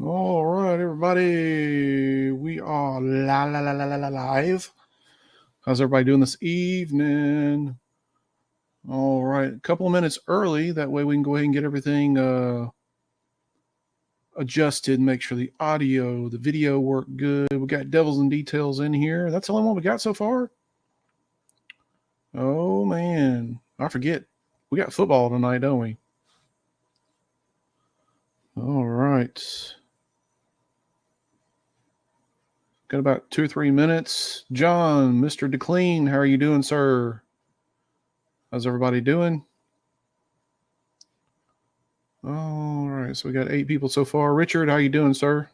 All right, everybody. We are live. How's everybody doing this evening? All right, a couple of minutes early. That way we can go ahead and get everything adjusted and make sure the audio, the video work good. We got Devils and Details in here. That's the only one we got so far. Oh, man. I forget. We got football tonight, don't we? All right. Got about 2 or 3 minutes. John, Mr. DeClean, how are you doing, sir? How's everybody doing? All right, so we got 8 people so far. Richard, how you doing, sir?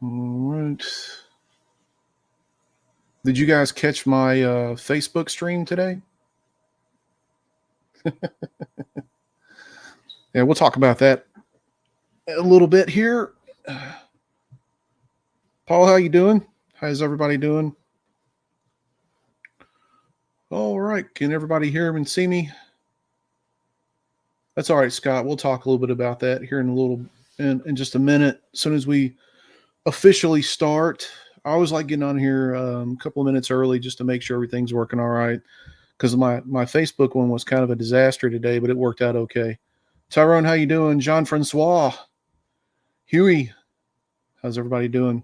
All right. Did you guys catch my Facebook stream today? Yeah, we'll talk about that a little bit here. Paul, how you doing? How's everybody doing? All right, can everybody hear me and see me? That's all right, Scott. We'll talk a little bit about that here in just a minute. As soon as we officially start, I always like getting on here a couple of minutes early just to make sure everything's working all right. Because my Facebook one was kind of a disaster today, but it worked out okay. Tyrone, how you doing? Jean-Francois, Huey, how's everybody doing?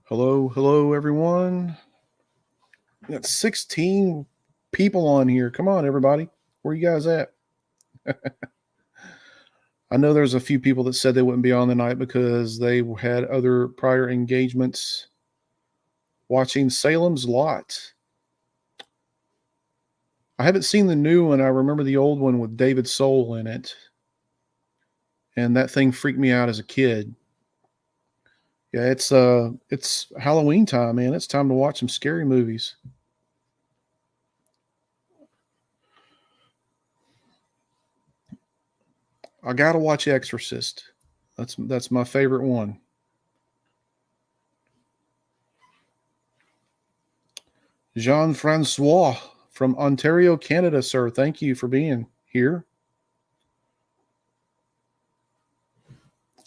Hello, everyone. We got 16 people on here. Come on, everybody. Where you guys at? I know there's a few people that said they wouldn't be on the night because they had other prior engagements watching Salem's Lot. I haven't seen the new one. I remember the old one with David Soul in it. And that thing freaked me out as a kid. Yeah, it's Halloween time, man. It's time to watch some scary movies. I gotta watch Exorcist. That's my favorite one. Jean-Francois from Ontario, Canada, sir. Thank you for being here.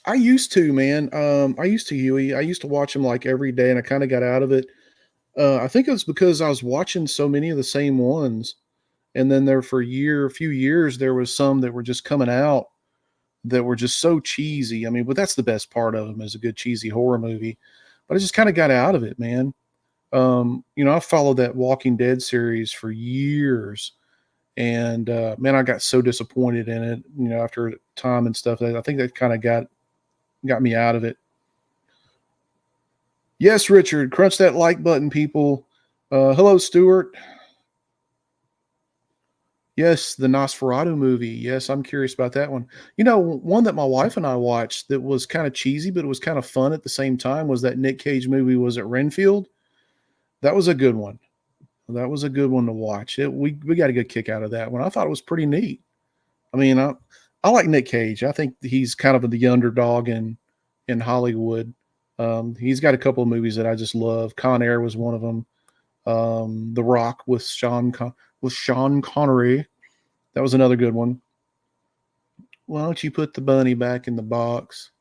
I used to, man. I used to, Huey. I used to watch them like every day, and I kind of got out of it. I think it was because I was watching so many of the same ones, and then there for a few years, there was some that were just coming out that were just so cheesy. I mean, but that's the best part of them is a good cheesy horror movie. But I just kind of got out of it, man. I followed that Walking Dead series for years, and man, I got so disappointed in it. After time and stuff, that I think that kind of got me out of it. Yes, Richard, crunch that like button, people. Hello, Stuart. Yes, the Nosferatu movie. Yes, I'm curious about that one. One that my wife and I watched that was kind of cheesy, but it was kind of fun at the same time was that Nick Cage movie. Was it Renfield? That was a good one. That was a good one to watch. We got a good kick out of that one. I thought it was pretty neat. I mean, I like Nick Cage. I think he's kind of the underdog in Hollywood. He's got a couple of movies that I just love. Con Air was one of them. The Rock with Sean Connery. That was another good one. Why don't you put the bunny back in the box?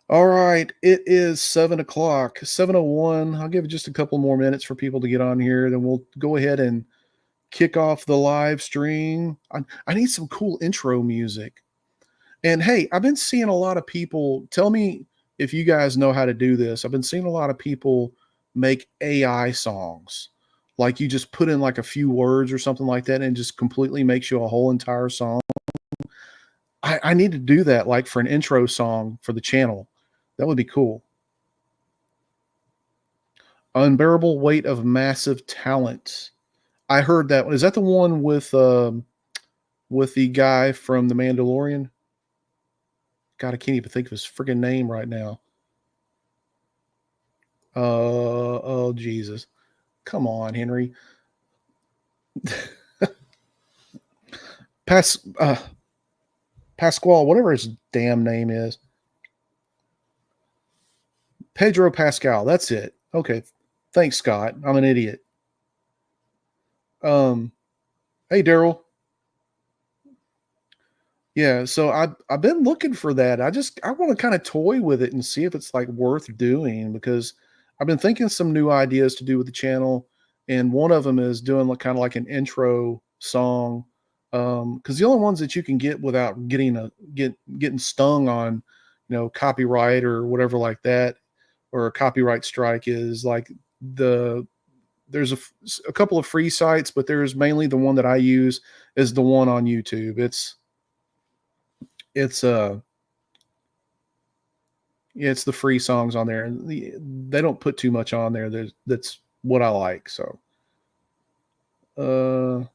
All right, it is 7:00, 7:01. I'll give it just a couple more minutes for people to get on here. Then we'll go ahead and kick off the live stream. I need some cool intro music. And hey, I've been seeing a lot of people. Tell me if you guys know how to do this. I've been seeing a lot of people make AI songs. Like you just put in like a few words or something like that and it just completely makes you a whole entire song. I need to do that like for an intro song for the channel. That would be cool. Unbearable weight of massive talent. I heard that one. Is that the one with the guy from The Mandalorian? God, I can't even think of his freaking name right now. Oh Jesus. Come on, Henry. Pasquale, whatever his damn name is. Pedro Pascal, that's it. Okay. Thanks, Scott. I'm an idiot. Hey, Daryl. Yeah, so I've been looking for that. I want to kind of toy with it and see if it's like worth doing because I've been thinking some new ideas to do with the channel, and one of them is doing like kind of like an intro song. Because the only ones that you can get without getting stung on, copyright or whatever like that, or a copyright strike is like the there's a couple of free sites, but there's mainly the one that I use is the one on YouTube. It's yeah, it's the free songs on there, and they don't put too much on there. That's what I like. So, uh,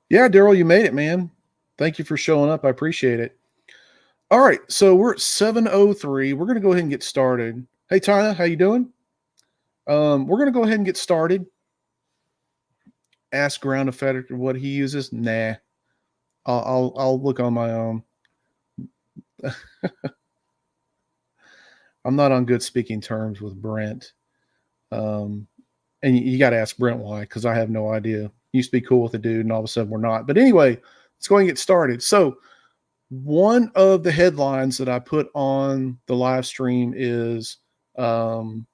yeah, Daryl, you made it, man. Thank you for showing up. I appreciate it. All right, so we're at 7:03. We're gonna go ahead and get started. Hey, Tina, how you doing? We're gonna go ahead and get started. Ask Ground Effect what he uses. Nah, I'll look on my own. I'm not on good speaking terms with Brent. Um, and you got to ask Brent why, because I have no idea. Used to be cool with the dude, and all of a sudden we're not. But anyway, let's go and get started. So, one of the headlines that I put on the live stream is um,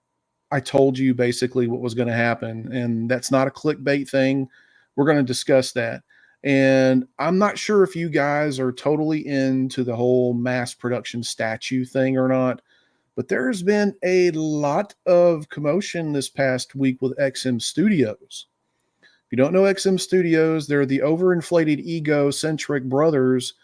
I told you basically what was going to happen, and that's not a clickbait thing. We're going to discuss that. And I'm not sure if you guys are totally into the whole mass production statue thing or not, but there's been a lot of commotion this past week with XM Studios. If you don't know XM Studios, they're the overinflated, egocentric brothers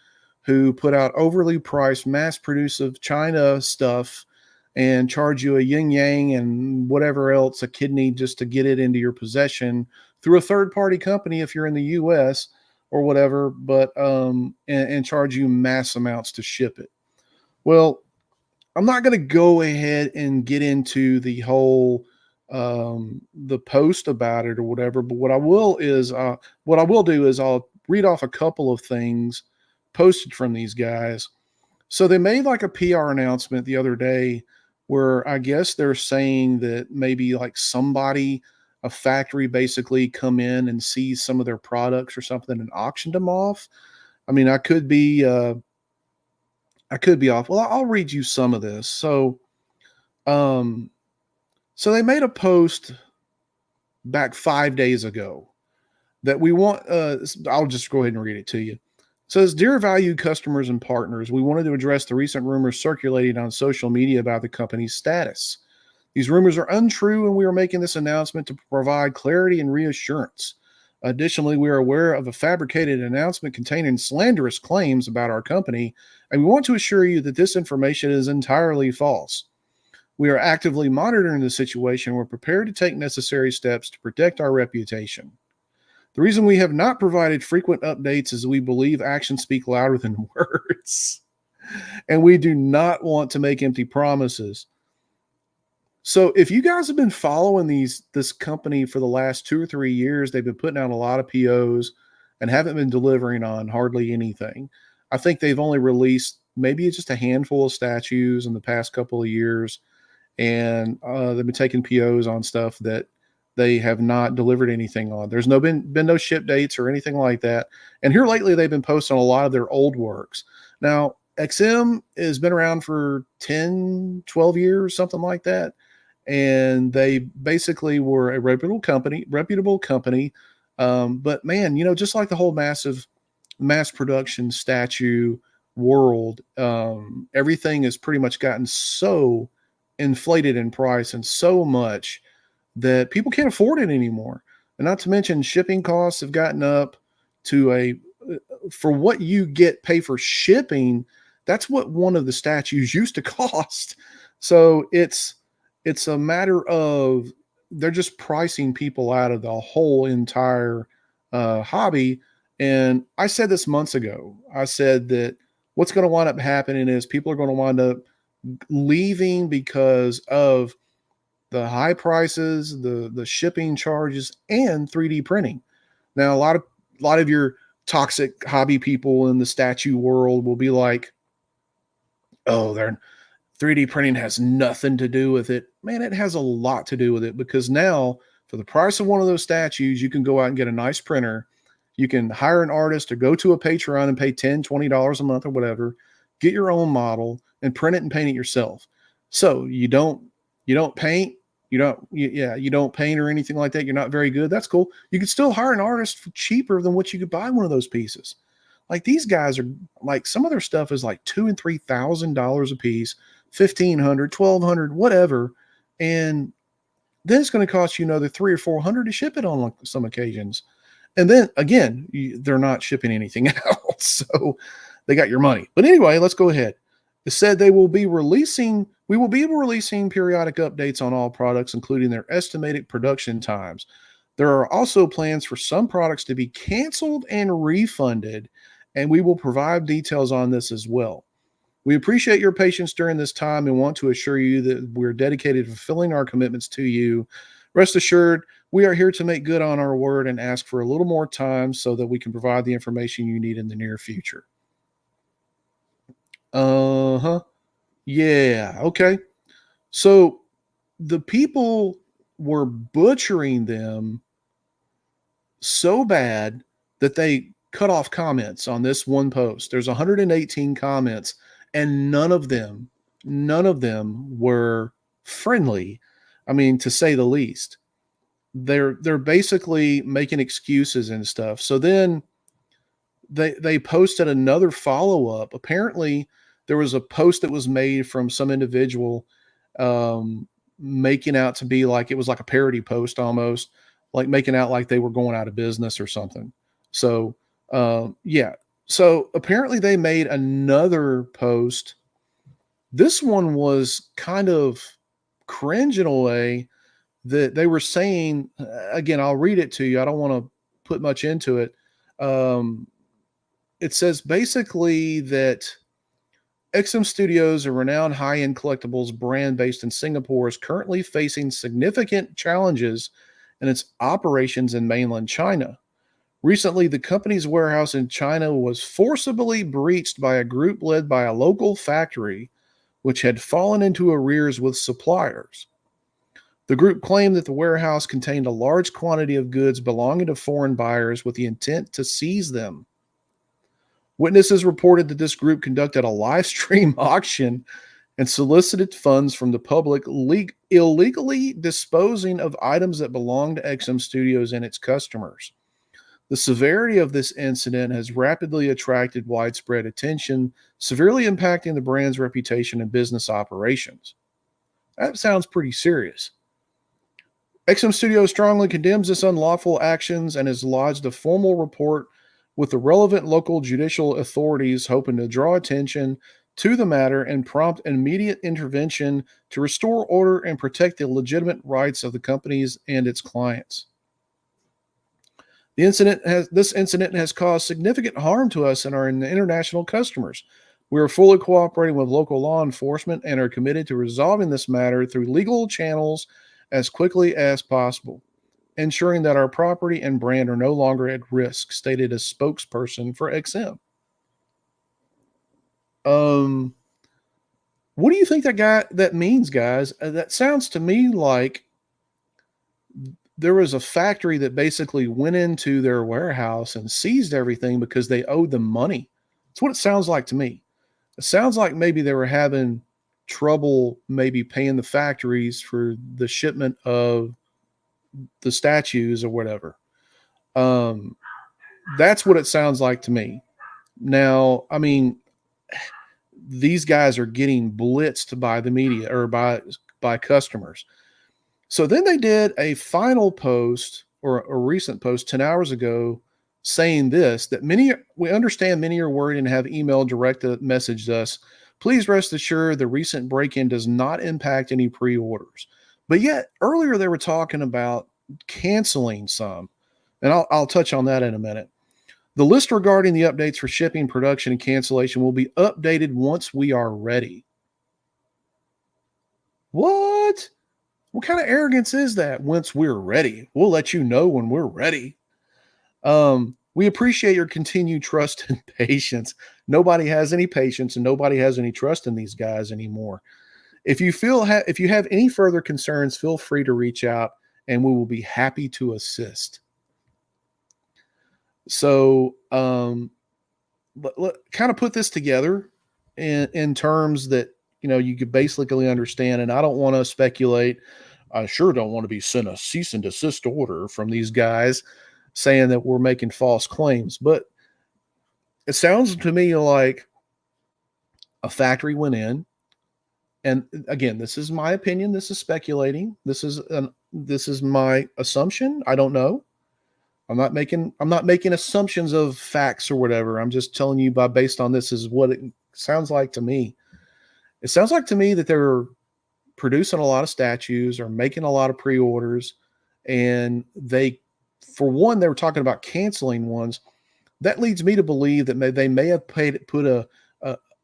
who put out overly priced, mass produced China stuff and charge you a yin yang and whatever else, a kidney, just to get it into your possession through a third party company if you're in the US or whatever, but and charge you mass amounts to ship it. Well, I'm not going to go ahead and get into the whole the post about it or whatever, but what I will do is I'll read off a couple of things posted from these guys. So they made like a PR announcement the other day where I guess they're saying that maybe like somebody, a factory, basically come in and sees some of their products or something and auctioned them off. I mean, I could be off. Well, I'll read you some of this. Um, so they made a post back 5 days ago that we want. I'll just go ahead and read it to you. It says, "Dear valued customers and partners, we wanted to address the recent rumors circulating on social media about the company's status. These rumors are untrue, and we are making this announcement to provide clarity and reassurance. Additionally, we are aware of a fabricated announcement containing slanderous claims about our company, and we want to assure you that this information is entirely false. We are actively monitoring the situation. We're prepared to take necessary steps to protect our reputation. The reason we have not provided frequent updates is we believe actions speak louder than words, and we do not want to make empty promises. So if you guys have been following this company for the last 2 or 3 years, they've been putting out a lot of POs and haven't been delivering on hardly anything. I think they've only released maybe just a handful of statues in the past couple of years, and they've been taking POs on stuff that they have not delivered anything on. There's been no ship dates or anything like that. And here lately, they've been posting a lot of their old works. Now, XM has been around for 10, 12 years, something like that. And they basically were a reputable company. But man, just like the whole mass production statue world, everything has pretty much gotten so inflated in price and so much that people can't afford it anymore. And not to mention shipping costs have gotten up to for what you pay for shipping. That's what one of the statues used to cost. So it's a matter of they're just pricing people out of the whole entire hobby. And I said this months ago. I said that what's going to wind up happening is people are going to wind up leaving because of the high prices, the shipping charges, and 3D printing. Now, a lot of your toxic hobby people in the statue world will be like, "Oh, they're 3D printing has nothing to do with it." Man, it has a lot to do with it because now, for the price of one of those statues, you can go out and get a nice printer You can hire an artist or go to a Patreon and pay $10, $20 a month or whatever, get your own model and print it and paint it yourself. So you don't paint, you don't paint or anything like that. You're not very good. That's cool. You could still hire an artist for cheaper than what you could buy one of those pieces. Like these guys are like some of their stuff is like $2,000 and $3,000 a piece, 1,500, 1,200, whatever. And then it's going to cost you another 3 or 400 to ship it on like some occasions. And then again, they're not shipping anything out. So they got your money. But anyway, let's go ahead. It said we will be releasing periodic updates on all products, including their estimated production times. There are also plans for some products to be canceled and refunded, and we will provide details on this as well. We appreciate your patience during this time and want to assure you that we're dedicated to fulfilling our commitments to you. Rest assured, we are here to make good on our word and ask for a little more time so that we can provide the information you need in the near future. Uh-huh. Yeah. Okay. So the people were butchering them so bad that they cut off comments on this one post. There's 118 comments, and none of them were friendly. I mean, to say the least. They're basically making excuses and stuff. So then they posted another follow-up. Apparently, there was a post that was made from some individual, making out to be like it was like a parody post almost, like making out like they were going out of business or something. So, yeah. So apparently they made another post. This one was kind of cringe in a way that they were saying, again, I'll read it to you. I don't want to put much into it. Um, it says basically that XM Studios, a renowned high-end collectibles brand based in Singapore, is currently facing significant challenges in its operations in mainland China. Recently, the company's warehouse in China was forcibly breached by a group led by a local factory, which had fallen into arrears with suppliers. The group claimed that the warehouse contained a large quantity of goods belonging to foreign buyers with the intent to seize them. Witnesses reported that this group conducted a live stream auction and solicited funds from the public, illegally disposing of items that belonged to XM Studios and its customers. The severity of this incident has rapidly attracted widespread attention, severely impacting the brand's reputation and business operations. That sounds pretty serious. XM Studios strongly condemns this unlawful actions and has lodged a formal report with the relevant local judicial authorities, hoping to draw attention to the matter and prompt immediate intervention to restore order and protect the legitimate rights of the companies and its clients. This incident has caused significant harm to us and our international customers. We are fully cooperating with local law enforcement and are committed to resolving this matter through legal channels as quickly as possible, ensuring that our property and brand are no longer at risk, stated a spokesperson for XM. Um, what do you think that means, guys? That sounds to me like there was a factory that basically went into their warehouse and seized everything because they owed them money. That's what it sounds like to me. It sounds like maybe they were having trouble maybe paying the factories for the shipment of the statues or whatever. Um, that's what it sounds like to me. Now, I mean, these guys are getting blitzed by the media or by customers. So then they did a final post or a recent post 10 hours ago saying this, that we understand many are worried and have emailed directed messaged us. Please rest assured the recent break-in does not impact any pre-orders. But yet earlier they were talking about canceling some, and I'll touch on that in a minute. The list regarding the updates for shipping, production, and cancellation will be updated once we are ready. What? What kind of arrogance is that? Once we're ready, we'll let you know when we're ready. We appreciate your continued trust and patience. Nobody has any patience and nobody has any trust in these guys anymore. If you have any further concerns, feel free to reach out and we will be happy to assist. So, kind of put this together in terms that you could basically understand. And I don't want to speculate. I sure don't want to be sent a cease and desist order from these guys saying that we're making false claims. But it sounds to me like a factory went in, and again, this is my opinion. This is speculating. This is my assumption. I don't know. I'm not making assumptions of facts or whatever. I'm just telling you by based on this is what it sounds like to me. It sounds like to me that they're producing a lot of statues or making a lot of pre-orders, and for one, they were talking about canceling ones. That leads me to believe that they may have put a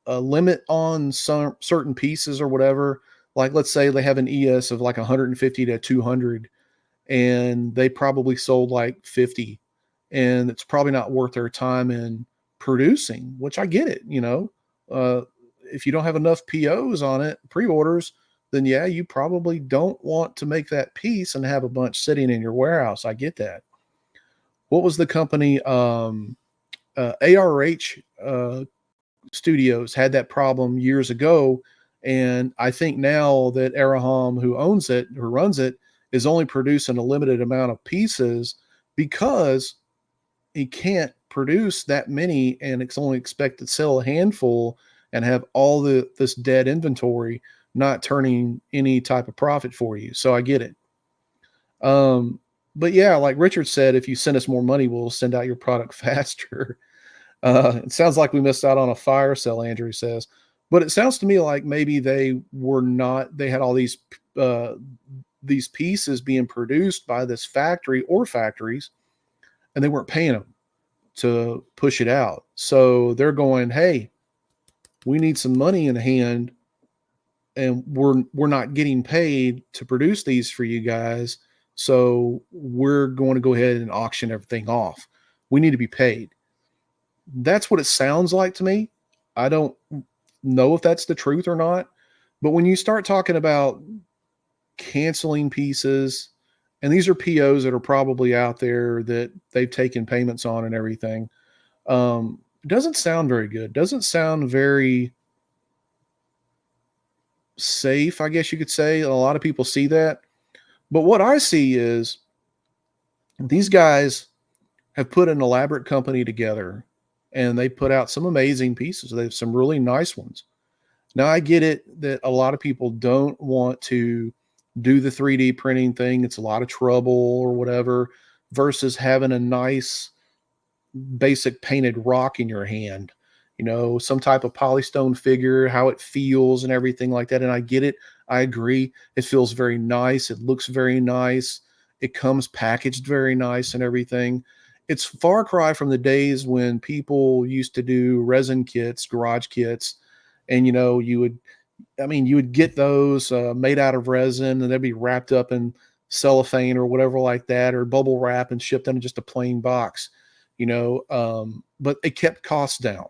a limit on some certain pieces or whatever. Like let's say they have an ES of like 150 to 200, and they probably sold like 50, and it's probably not worth their time in producing, which I get it. Uh, if you don't have enough POs on it, pre-orders, then yeah, you probably don't want to make that piece and have a bunch sitting in your warehouse. I get that. What was the company? ARH Studios had that problem years ago, and I think now that Araham, who runs it, is only producing a limited amount of pieces because he can't produce that many, and it's only expected to sell a handful and have all this dead inventory, not turning any type of profit for you. So I get it. But yeah, like Richard said, if you send us more money, we'll send out your product faster. It sounds like we missed out on a fire sale, Andrew says. But it sounds to me like maybe they had all these pieces being produced by this factory or factories, and they weren't paying them to push it out. So they're going, hey, we need some money in hand, and we're not getting paid to produce these for you guys. So we're going to go ahead and auction everything off. We need to be paid. That's what it sounds like to me. I don't know if that's the truth or not. But when you start talking about canceling pieces, and these are POs that are probably out there that they've taken payments on and everything, doesn't sound very good. Doesn't sound very safe, I guess you could say. A lot of people see that. But what I see is these guys have put an elaborate company together, and they put out some amazing pieces. They have some really nice ones. Now, I get it that a lot of people don't want to do the 3D printing thing. It's a lot of trouble or whatever, versus having a nice basic painted rock in your hand, some type of polystone figure, how it feels and everything like that. And I get it. I agree. It feels very nice. It looks very nice. It comes packaged very nice and everything. It's far cry from the days when people used to do resin kits, garage kits, and you would get those made out of resin, and they'd be wrapped up in cellophane or whatever like that, or bubble wrap, and shipped in just a plain box. But it kept costs down.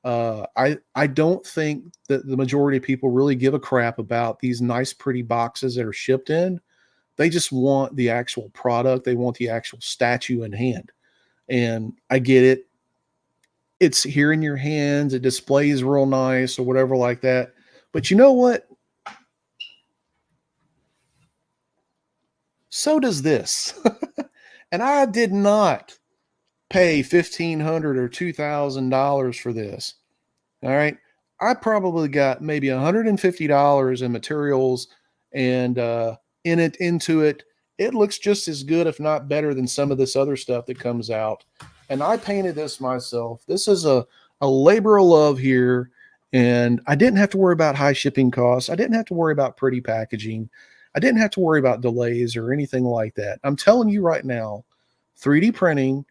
I don't think that the majority of people really give a crap about these nice, pretty boxes that are shipped in. They just want the actual product. They want the actual statue in hand. And I get it. It's here in your hands. It displays real nice or whatever like that. But you know what? So does this. And I did not pay $1,500 or $2,000 for this. All right. I probably got maybe $150 in materials, and into it. It looks just as good, if not better, than some of this other stuff that comes out. And I painted this myself. This is a labor of love here. And I didn't have to worry about high shipping costs. I didn't have to worry about pretty packaging. I didn't have to worry about delays or anything like that. I'm telling you right now, 3D printing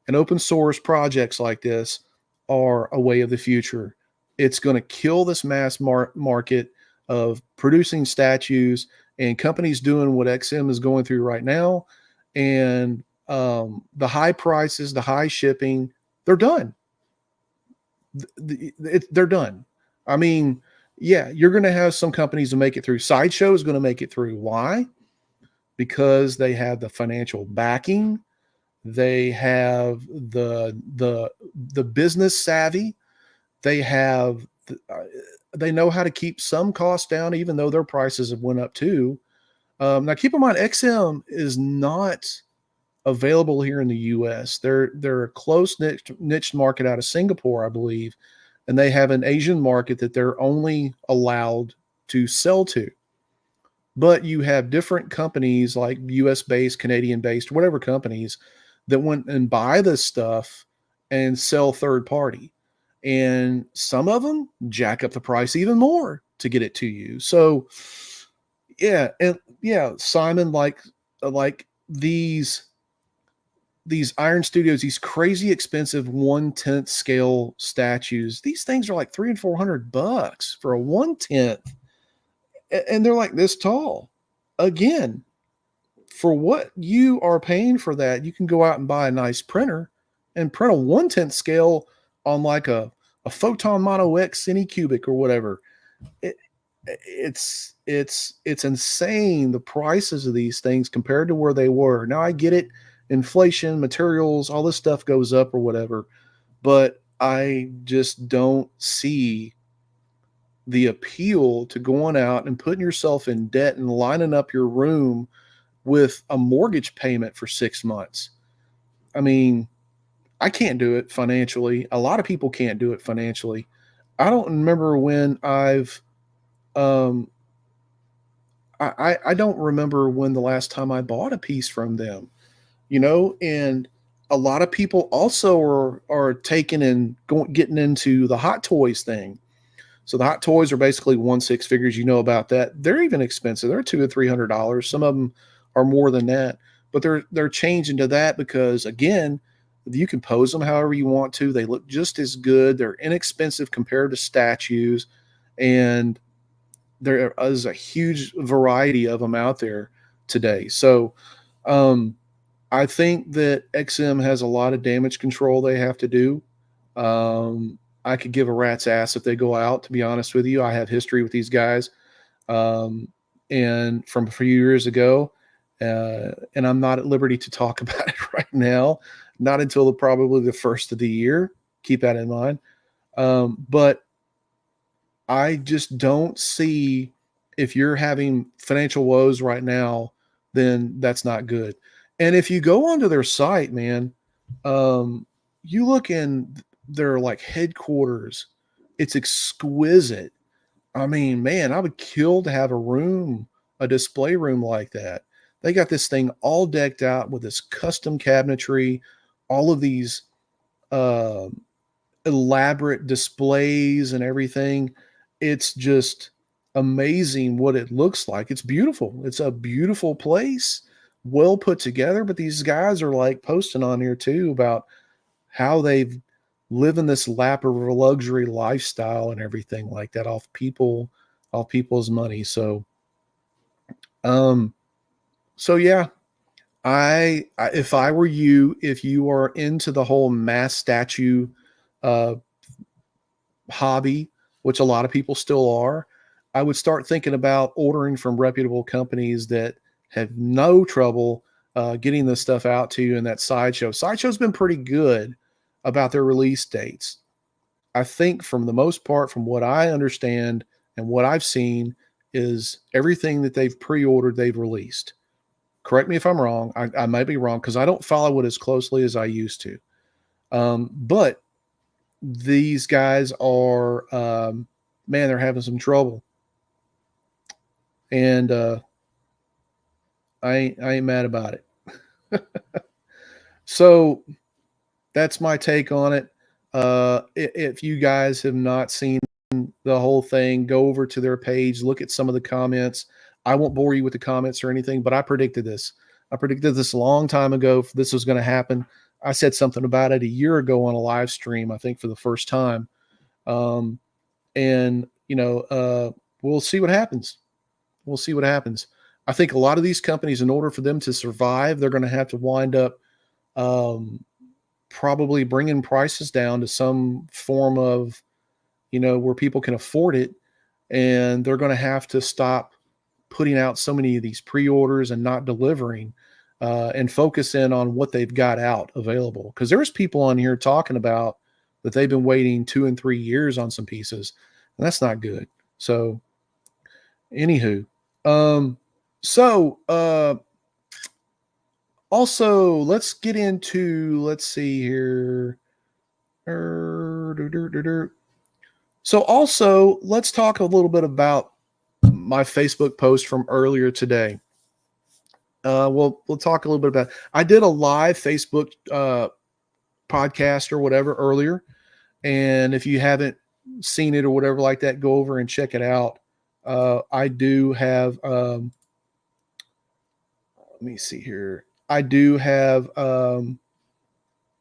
and open source projects like this are a way of the future. It's going to kill this mass market of producing statues and companies doing what XM is going through right now. And the high prices, the high shipping, they're done. They're done. I mean, yeah, you're going to have some companies to make it through. Sideshow is going to make it through. Why? Because they have the financial backing. They have the business savvy. They have they know how to keep some costs down, even though their prices have went up too. Now, keep in mind, XM is not available here in the U.S. They're a close niche market out of Singapore, I believe, and they have an Asian market that they're only allowed to sell to. But you have different companies like US based, Canadian based, whatever companies that went and buy this stuff and sell third party. And some of them jack up the price even more to get it to you. So yeah, and yeah, Simon, like these Iron Studios, these crazy expensive 1/10 scale statues. These things are like 300 and $400 for a 1/10, and they're like this tall. Again, for what you are paying for that, you can go out and buy a nice printer and print a 1/10 scale on like a Photon Mono X Anycubic or whatever. It, it's insane the prices of these things compared to where they were. Now I get it, inflation, materials, all this stuff goes up or whatever, but I just don't see the appeal to going out and putting yourself in debt and lining up your room with a mortgage payment for 6 months. I mean, I can't do it financially. A lot of people can't do it financially. I don't remember when um I don't remember when the last time I bought a piece from them, and a lot of people also are taking and going getting into the Hot Toys thing. So the Hot Toys are basically one six figures. You know about that. They're even expensive. They're $200 to $300. Some of them are more than that, but they're changing to that because again, you can pose them however you want to. They look just as good. They're inexpensive compared to statues, and there is a huge variety of them out there today. So um, I think that XM has a lot of damage control they have to do. I could give a rat's ass if they go out, to be honest with you. I have history with these guys, um, and from a few years ago, and I'm not at liberty to talk about it right now, not until probably the first of the year. Keep that in mind. But I just don't see, if you're having financial woes right now, then that's not good. And if you go onto their site, man, you look in their like headquarters, it's exquisite. I mean, man, I would kill to have a display room like that. They got this thing all decked out with this custom cabinetry, all of these uh, elaborate displays and everything. It's just amazing what it looks like. It's beautiful. It's a beautiful place, well put together. But these guys are like posting on here too about how they've live in this lap of a luxury lifestyle and everything like that off people's money. Um, so yeah, I if I were you, if you are into the whole mass statue uh, hobby, which a lot of people still are, I would start thinking about ordering from reputable companies that have no trouble getting this stuff out to you in that sideshow. Sideshow's been pretty good about their release dates. I think, from the most part, from what I understand and what I've seen, is everything that they've pre-ordered, they've released. Correct me if I'm wrong. I might be wrong because I don't follow it as closely as I used to. But these guys are, man, they're having some trouble, and I ain't mad about it. So that's my take on it. If you guys have not seen the whole thing, go over to their page, look at some of the comments. I won't bore you with the comments or anything, but I predicted this. I predicted this a long time ago. If this was going to happen. I said something about it a year ago on a live stream, I think for the first time. Um, and we'll see what happens. We'll see what happens. I think a lot of these companies, in order for them to survive, they're going to have to wind up um, probably bringing prices down to some form of, where people can afford it, and they're going to have to stop putting out so many of these pre-orders and not delivering. and focus in on what they've got out available. Because there's people on here talking about that they've been waiting 2 and 3 years on some pieces, and that's not good. So, anywho, um, so also let's get into let's see here. So also let's talk a little bit about my Facebook post from earlier today. We'll talk a little bit about. I did a live Facebook podcast or whatever earlier, and if you haven't seen it or whatever like that, go over and check it out. I do have. Let me see here. I do have an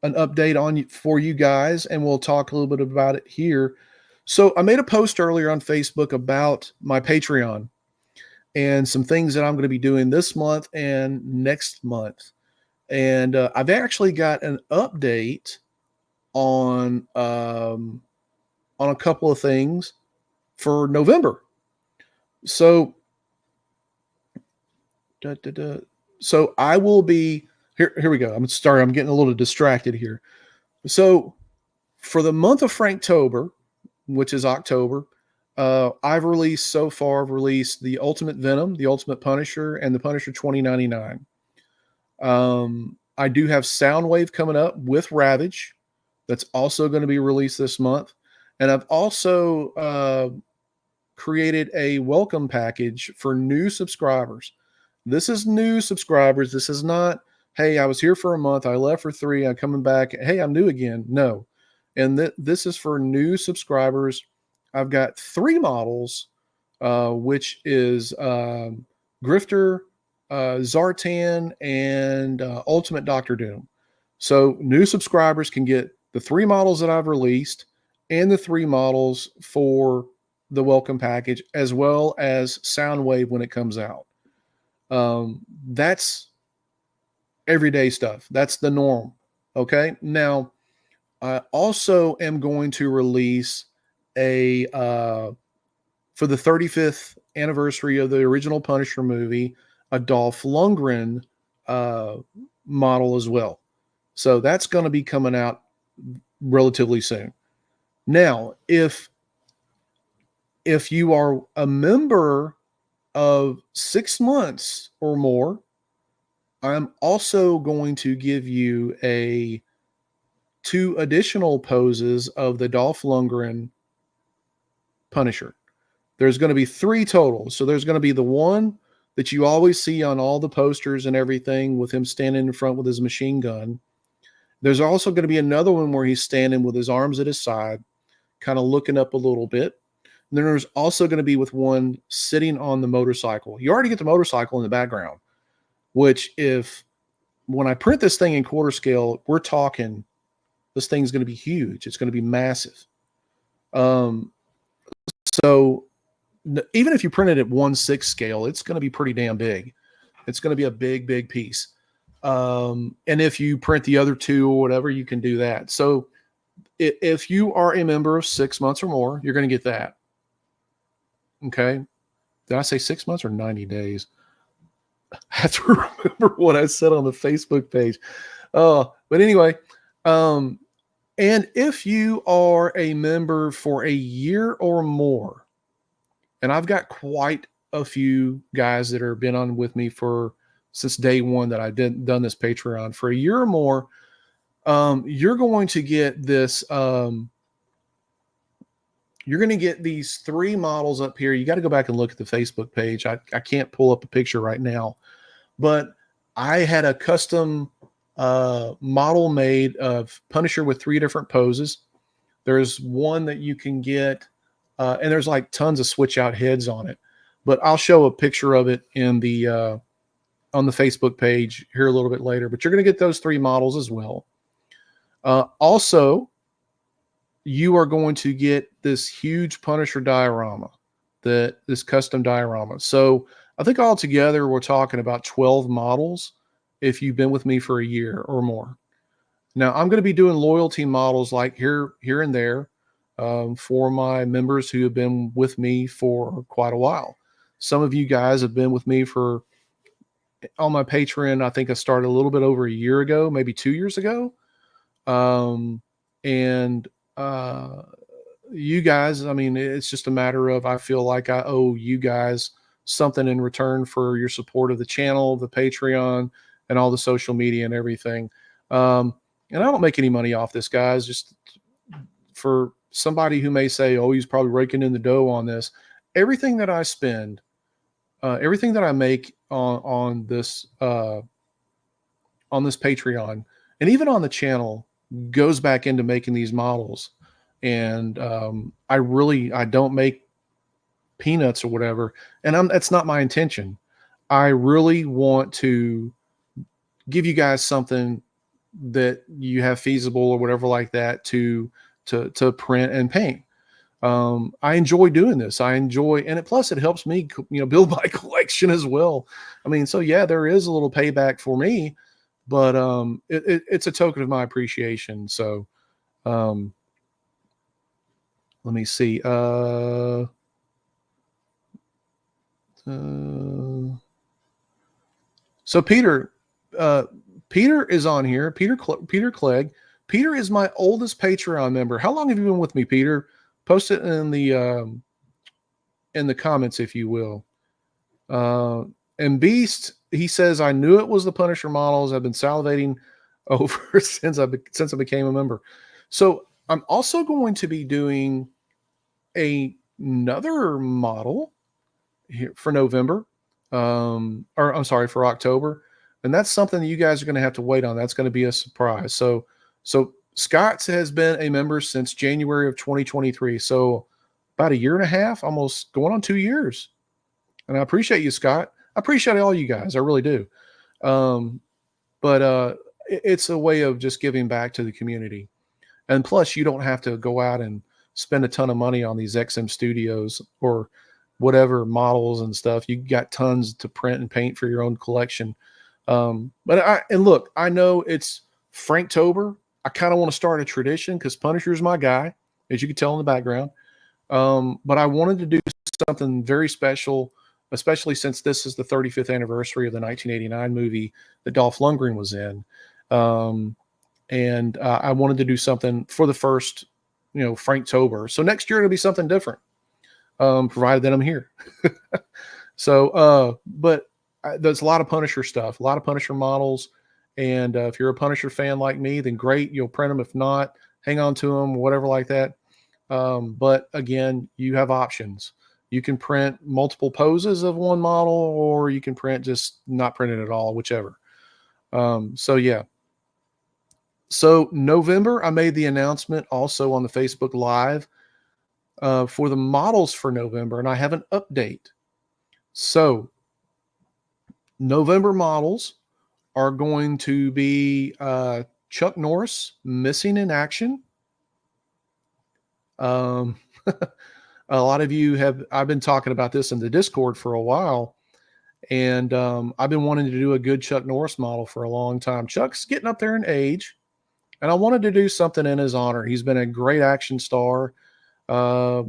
update on for you guys, and we'll talk a little bit about it here. So I made a post earlier on Facebook about my Patreon and some things that I'm going to be doing this month and next month. And I've actually got an update on a couple of things for November. So, da, da, da. So I will be here. Here we go. I'm sorry. I'm getting a little distracted here. So for the month of Franktober, which is October, I've released so far. I've released the Ultimate Venom, the Ultimate Punisher, and the Punisher 2099. I do have Soundwave coming up with Ravage. That's also going to be released this month. And I've also created a welcome package for new subscribers. This is new subscribers. This is not, hey, I was here for a month, I left for 3, I'm coming back. Hey, I'm new again. No. And this is for new subscribers. I've got 3 models, which is Grifter, Zartan, and Ultimate Doctor Doom. So new subscribers can get the 3 models that I've released and the 3 models for the welcome package, as well as Soundwave when it comes out. That's everyday stuff. That's the norm. Okay. Now, I also am going to release a for the 35th anniversary of the original Punisher movie, a Dolph Lundgren model as well. So that's going to be coming out relatively soon. Now, if you are a member of 6 months or more, I'm also going to give you 2 additional poses of the Dolph Lundgren Punisher. There's going to be 3 total. So there's going to be the one that you always see on all the posters and everything with him standing in front with his machine gun. There's also going to be another one where he's standing with his arms at his side, kind of looking up a little bit. And then there's also going to be with one sitting on the motorcycle. You already get the motorcycle in the background, which when I print this thing in quarter scale, we're talking, this thing's going to be huge. It's going to be massive. So even if you print it at 1/6 scale, it's going to be pretty damn big. It's going to be a big, big piece. And if you print the other 2 or whatever, you can do that. So if you are a member of 6 months or more, you're going to get that. Okay. Did I say 6 months or 90 days? I have to remember what I said on the Facebook page. But anyway, and if you are a member for a year or more, and I've got quite a few guys that have been on with me since day one that I've done this Patreon for a year or more, you're going to get this. You're going to get these 3 models up here. You got to go back and look at the Facebook page. I can't pull up a picture right now, but I had a custom model made of Punisher with 3 different poses. There's one that you can get, and there's like tons of switch out heads on it, but I'll show a picture of it in the on the Facebook page here a little bit later. But you're going to get those 3 models as well. Also, you are going to get this huge Punisher diorama, this custom diorama. So I think altogether we're talking about 12 models if you've been with me for a year or more. Now I'm going to be doing loyalty models like here and there for my members who have been with me for quite a while. Some of you guys have been with me for on my Patreon. I think I started a little bit over a year ago, maybe 2 years ago. Um, and uh, you guys, I mean, it's just a matter of I feel like I owe you guys something in return for your support of the channel, the Patreon, and all the social media and everything. Um, and I don't make any money off this, guys. Just for somebody who may say, "Oh, he's probably raking in the dough on this." Everything that I spend, everything that I make on this Patreon, and even on the channel, goes back into making these models. And I don't make peanuts or whatever, and that's not my intention. I really want to give you guys something that you have feasible or whatever like that to print and paint. I enjoy doing this. I enjoy, and plus it helps me, build my collection as well. I mean, so yeah, there is a little payback for me, but it's a token of my appreciation. So um, let me see. Uh, so uh, Peter is on here. Peter Clegg. Peter is my oldest Patreon member. How long have you been with me, Peter? Post it in the comments if you will. Uh, and Beast, he says, I knew it was the Punisher models. I've been salivating over since I became a member. So I'm also going to be doing another model here for November, or I'm sorry, for October, and that's something that you guys are going to have to wait on. That's going to be a surprise. So Scott has been a member since January of 2023. So about a year and a half, almost going on 2 years. And I appreciate you, Scott. I appreciate all you guys. I really do. Um, but it's a way of just giving back to the community. And plus, you don't have to go out and spend a ton of money on these XM studios or whatever models and stuff. You got tons to print and paint for your own collection. And look, I know it's Franktober. I kind of want to start a tradition because Punisher's my guy, as you can tell in the background. But I wanted to do something very special, especially since this is the 35th anniversary of the 1989 movie that Dolph Lundgren was in. And I wanted to do something for the first, Franktober. So next year it'll be something different, provided that I'm here. But there's a lot of Punisher stuff, a lot of Punisher models. And if you're a Punisher fan like me, then great, you'll print them. If not, hang on to them, whatever like that. But again, you have options. You can print multiple poses of one model, or you can print just not print it at all, whichever. So yeah. So November, I made the announcement also on the Facebook Live for the models for November, and I have an update. So November models are going to be Chuck Norris missing in action. A lot of you I've been talking about this in the Discord for a while, and I've been wanting to do a good Chuck Norris model for a long time. Chuck's getting up there in age, and I wanted to do something in his honor. He's been a great action star. The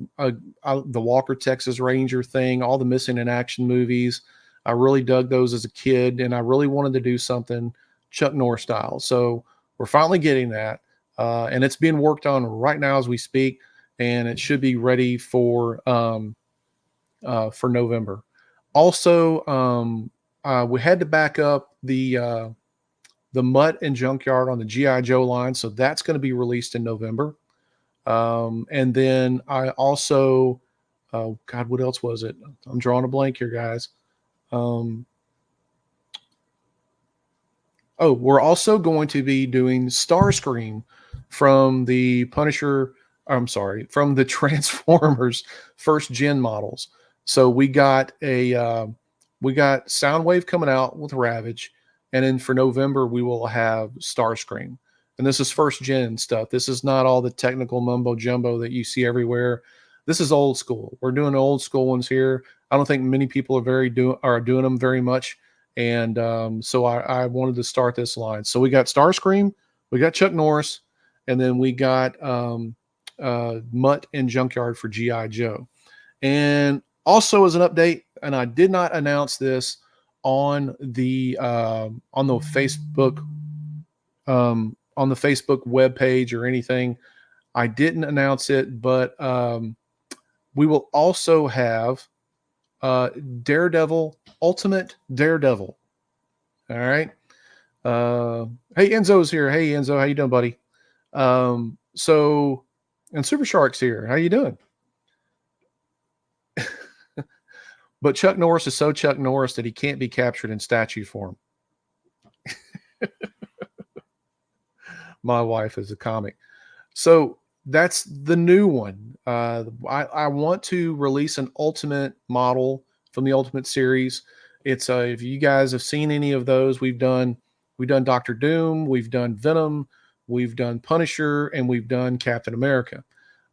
Walker Texas Ranger thing, all the missing in action movies. I really dug those as a kid, and I really wanted to do something Chuck Norris style. So we're finally getting that, and it's being worked on right now as we speak, and it should be ready for November. Also, we had to back up the Mutt and Junkyard on the GI Joe line, so that's going to be released in November. And then I also, oh God, what else was it? I'm drawing a blank here, guys. We're also going to be doing Starscream from the Punisher. I'm sorry, from the Transformers first gen models. So we got Soundwave coming out with Ravage, and then for November we will have Starscream. And this is first gen stuff. This is not all the technical mumbo jumbo that you see everywhere. This is old school. We're doing old school ones here. I don't think many people are doing them very much. And so I wanted to start this line. So we got Starscream, we got Chuck Norris, and then we got Mutt and Junkyard for GI Joe. And also as an update, and I did not announce this on the Facebook web page or anything. I didn't announce it, but we will also have Daredevil, Ultimate Daredevil. All right. Hey, Enzo's here. Hey, Enzo, how you doing, buddy? So, and Super Shark's here. How you doing? But Chuck Norris is so Chuck Norris that he can't be captured in statue form. My wife is a comic. So that's the new one. I want to release an Ultimate model from the Ultimate series. It's if you guys have seen any of those, we've done Doctor Doom, we've done Venom, we've done Punisher, and we've done Captain America.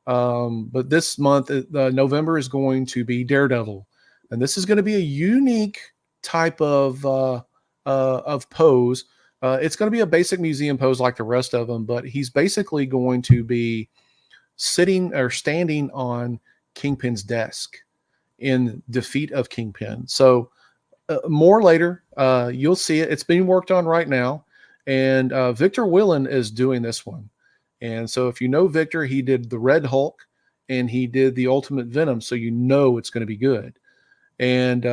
But this month, November, is going to be Daredevil, and this is going to be a unique type of pose. It's going to be a basic museum pose like the rest of them, but he's basically going to be sitting or standing on Kingpin's desk in defeat of Kingpin. So more later, you'll see it. It's being worked on right now, and Victor Willen is doing this one. And so if you know Victor, he did the Red Hulk and he did the Ultimate Venom, so you know it's going to be good. And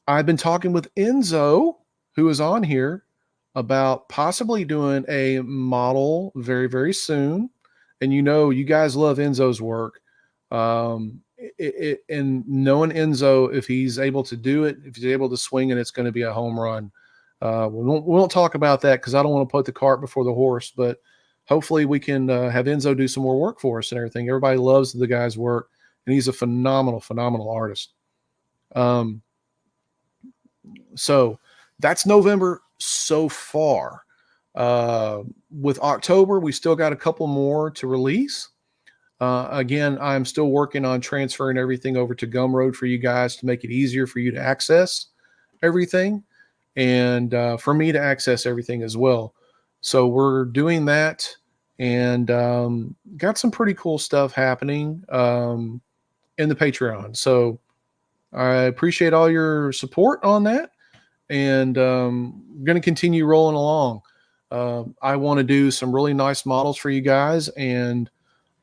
I've been talking with Enzo, who is on here, about possibly doing a model very, very soon. And you know, you guys love Enzo's work. And knowing Enzo, if he's able to do it, if he's able to swing it, it's going to be a home run. We won't talk about that because I don't want to put the cart before the horse, but hopefully we can have Enzo do some more work for us and everything. Everybody loves the guy's work, and he's a phenomenal, phenomenal artist. So that's November so far. With October, we still got a couple more to release. Again, I'm still working on transferring everything over to Gumroad for you guys to make it easier for you to access everything and for me to access everything as well. So we're doing that and got some pretty cool stuff happening in the Patreon. So I appreciate all your support on that, and I'm going to continue rolling along. I want to do some really nice models for you guys, and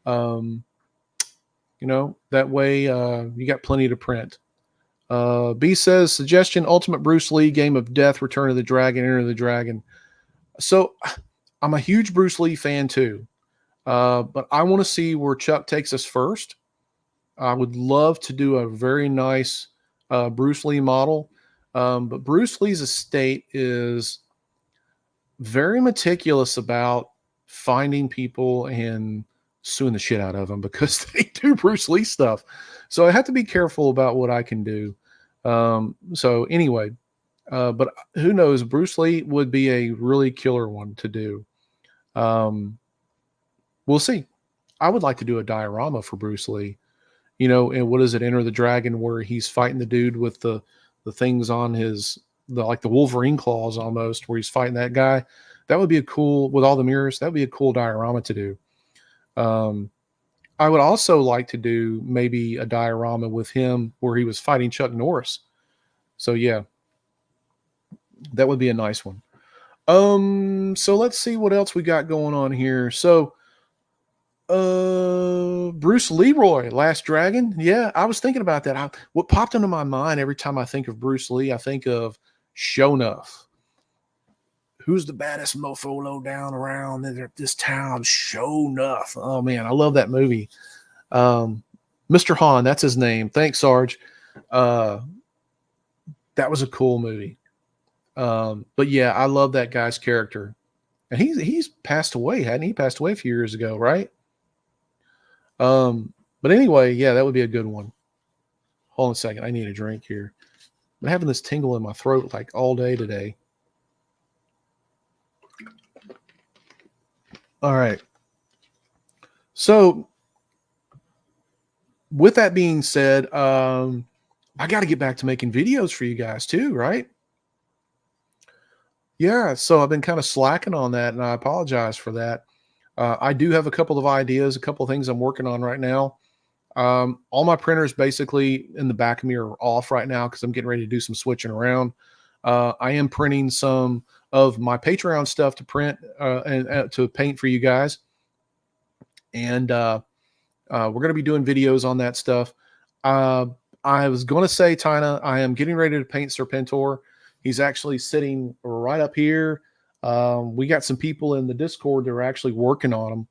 that way you got plenty to print. B says, suggestion, Ultimate Bruce Lee, Game of Death, Return of the Dragon, Enter the Dragon. So I'm a huge Bruce Lee fan too, but I want to see where Chuck takes us first. I would love to do a very nice Bruce Lee model, but Bruce Lee's estate is very meticulous about finding people and suing the shit out of them because they do Bruce Lee stuff. So I have to be careful about what I can do. So anyway, but who knows? Bruce Lee would be a really killer one to do. We'll see. I would like to do a diorama for Bruce Lee, and what is it? Enter the Dragon, where he's fighting the dude with the things on his, like the Wolverine claws almost, where he's fighting that guy. That would be a cool, with all the mirrors, that would be a cool diorama to do. I would also like to do maybe a diorama with him where he was fighting Chuck Norris. So yeah, that would be a nice one. So let's see what else we got going on here. So, Bruce Leroy, Last Dragon. Yeah, I was thinking about that. What popped into my mind every time I think of Bruce Lee, I think of Sho'nuff. Who's the baddest mofo low down around this town? Sho'nuff. Oh man, I love that movie. Mr. Han, that's his name. Thanks, Sarge. That was a cool movie. But yeah, I love that guy's character. And he's passed away, hadn't he? He passed away a few years ago, right? But anyway, yeah, that would be a good one. Hold on a second. I need a drink here. I'm having this tingle in my throat like all day today. All right. So with that being said, I got to get back to making videos for you guys too, right? Yeah. So I've been kind of slacking on that, and I apologize for that. I do have a couple of ideas, a couple of things I'm working on right now. All my printers basically in the back of me are off right now because I'm getting ready to do some switching around. I am printing some of my Patreon stuff to print and to paint for you guys, and we're going to be doing videos on that stuff. Uh, I was going to say, Tina, I am getting ready to paint Serpentor. He's actually sitting right up here. We got some people in the Discord that are actually working on him,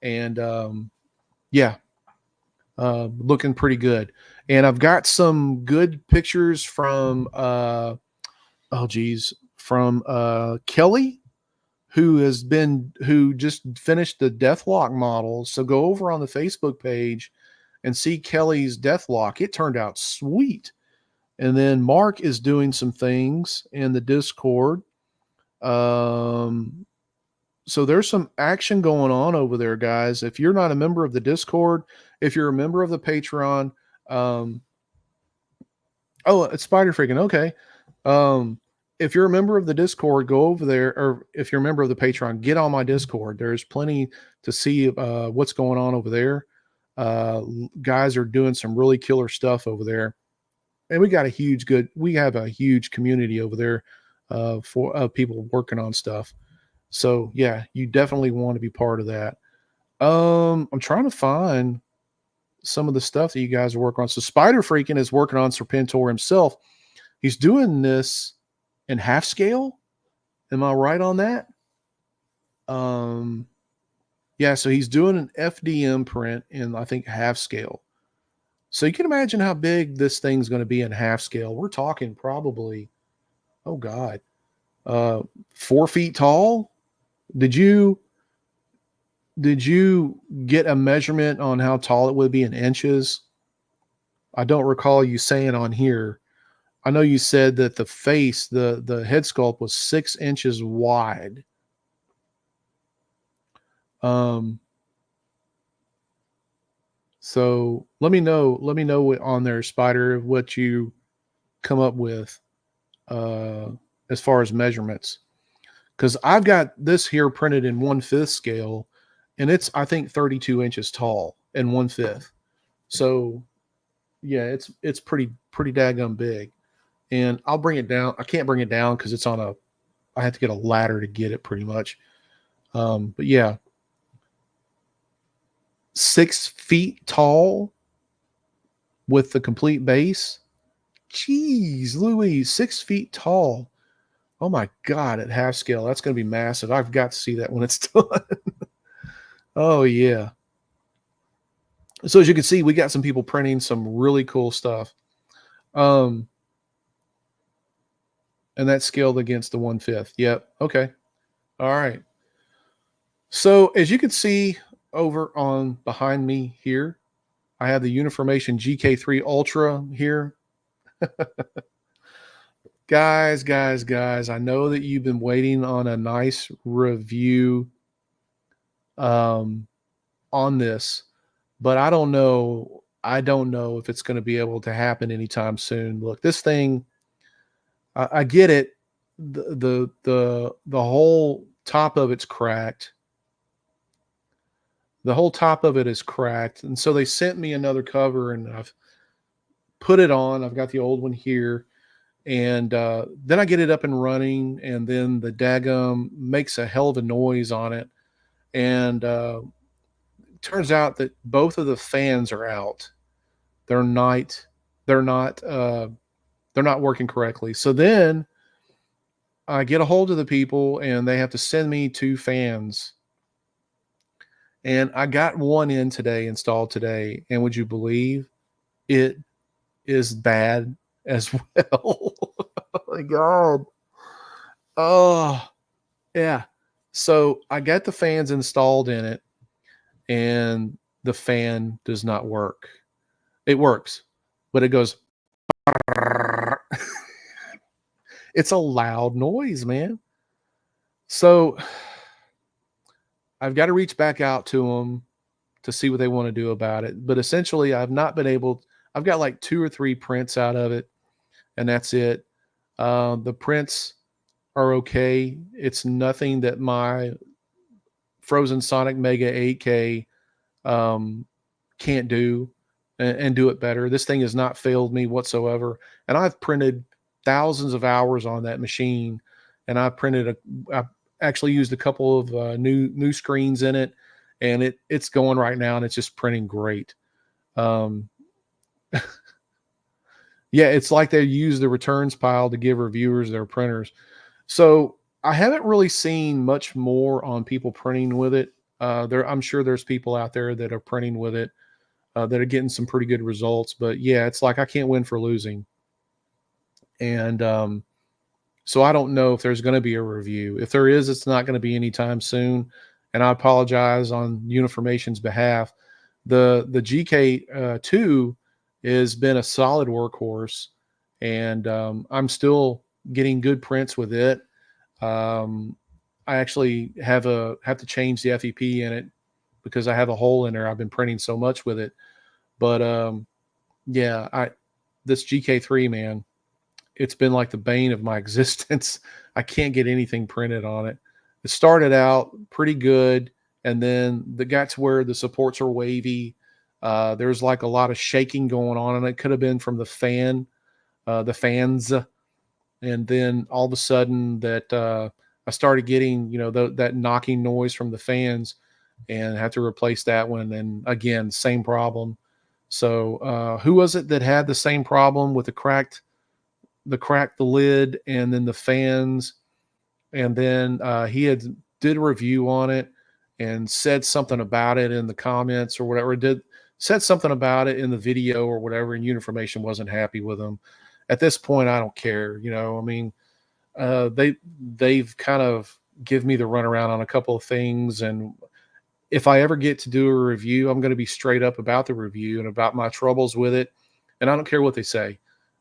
and yeah, looking pretty good. And I've got some good pictures from oh geez, from Kelly, who just finished the Deathlock model. So go over on the Facebook page and see Kelly's Deathlock. It turned out sweet. And then Mark is doing some things in the Discord. Um, so there's some action going on over there, guys. If you're not a member of the Discord, if you're a member of the Patreon, um, oh, it's Spider Freaking. Okay. Um, if you're a member of the Discord, go over there, or if you're a member of the Patreon, get on my Discord. There's plenty to see what's going on over there. Guys are doing some really killer stuff over there, and we have a huge community over there for people working on stuff. So yeah, you definitely want to be part of that. I'm trying to find some of the stuff that you guys are working on. So Spider Freaking is working on Serpentor himself. He's doing this in half scale. Am I right on that? Yeah, so he's doing an FDM print in, I think, half scale. So you can imagine how big this thing's going to be in half scale. We're talking probably, oh God, 4 feet tall. Did you get a measurement on how tall it would be in inches? I don't recall you saying on here. I know you said that the face, the head sculpt was 6 inches wide. So let me know what on there, Spider, what you come up with as far as measurements. Because I've got this here printed in 1/5 scale, and it's, I think, 32 inches tall and 1/5. So yeah, it's pretty daggum big. And I'll bring it down. I can't bring it down because it's on a, I have to get a ladder to get it pretty much. But yeah, 6 feet tall with the complete base. Jeez Louise, 6 feet tall. Oh my God, at half scale, that's going to be massive. I've got to see that when it's done. Oh yeah. So as you can see, we got some people printing some really cool stuff. And that's scaled against the 1/5. Yep. Okay. All right. So as you can see over on behind me here, I have the Uniformation GK3 Ultra here. Guys, I know that you've been waiting on a nice review on this, but I don't know if it's going to be able to happen anytime soon. Look, this thing, I get it. The whole top of it's cracked. The whole top of it is cracked. And so they sent me another cover and I've put it on. I've got the old one here. And then I get it up and running, and then the daggum makes a hell of a noise on it. And turns out that both of the fans are out. They're not working correctly. So then I get a hold of the people and they have to send me 2 fans. And I got one in today, installed today. And would you believe it is bad as well? Oh my God. Oh, yeah. So I got the fans installed in it, and the fan does not work. It works, but it goes. It's a loud noise, man. So I've got to reach back out to them to see what they want to do about it. But essentially, I've not been able. I've got like 2 or 3 prints out of it, and that's it. The prints are okay. It's nothing that my Frozen Sonic Mega 8K can't do. and do it better. This thing has not failed me whatsoever, and I've printed thousands of hours on that machine, and I've actually used a couple of new screens in it, and it's going right now, and it's just printing great. Um, yeah, it's like they use the returns pile to give reviewers their printers. So I haven't really seen much more on people printing with it. I'm sure there's people out there that are printing with it that are getting some pretty good results. But yeah, it's like I can't win for losing. And so I don't know if there's going to be a review. If there is, it's not going to be anytime soon. And I apologize on Uniformation's behalf. The GK two has been a solid workhorse, and I'm still getting good prints with it. Um, I actually have to change the FEP in it because I have a hole in there. I've been printing so much with it, but yeah, this GK3, man, it's been like the bane of my existence. I can't get anything printed on it. It started out pretty good, and then the got to where the supports are wavy. There's like a lot of shaking going on, and it could have been from the fans. And then all of a sudden, that I started getting, that knocking noise from the fans, and had to replace that one. And again, same problem. So who was it that had the same problem with the lid and then the fans? And then he did a review on it and said something about it in the comments or whatever. Said something about it in the video or whatever, and Uniformation wasn't happy with him. At this point, I don't care. I mean, they've kind of give me the runaround on a couple of things, and if I ever get to do a review, I'm going to be straight up about the review and about my troubles with it, and I don't care what they say.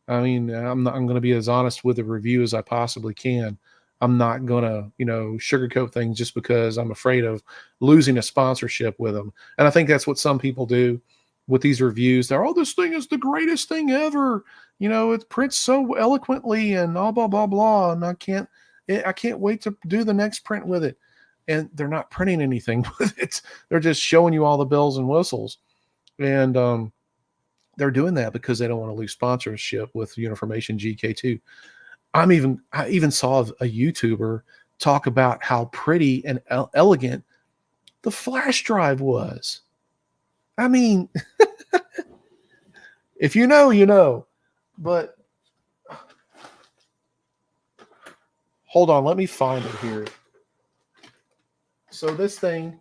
I mean, I'm going to be as honest with the review as I possibly can. I'm not going to, sugarcoat things just because I'm afraid of losing a sponsorship with them. And I think that's what some people do with these reviews. They're, oh, this thing is the greatest thing ever. It prints so eloquently and blah, blah, blah, blah. And I can't wait to do the next print with it. And they're not printing anything with it. They're just showing you all the bells and whistles. And they're doing that because they don't want to lose sponsorship with Uniformation GK2. I even saw a YouTuber talk about how pretty and elegant the flash drive was. I mean, if you know, you know. But hold on, let me find it here. So this thing,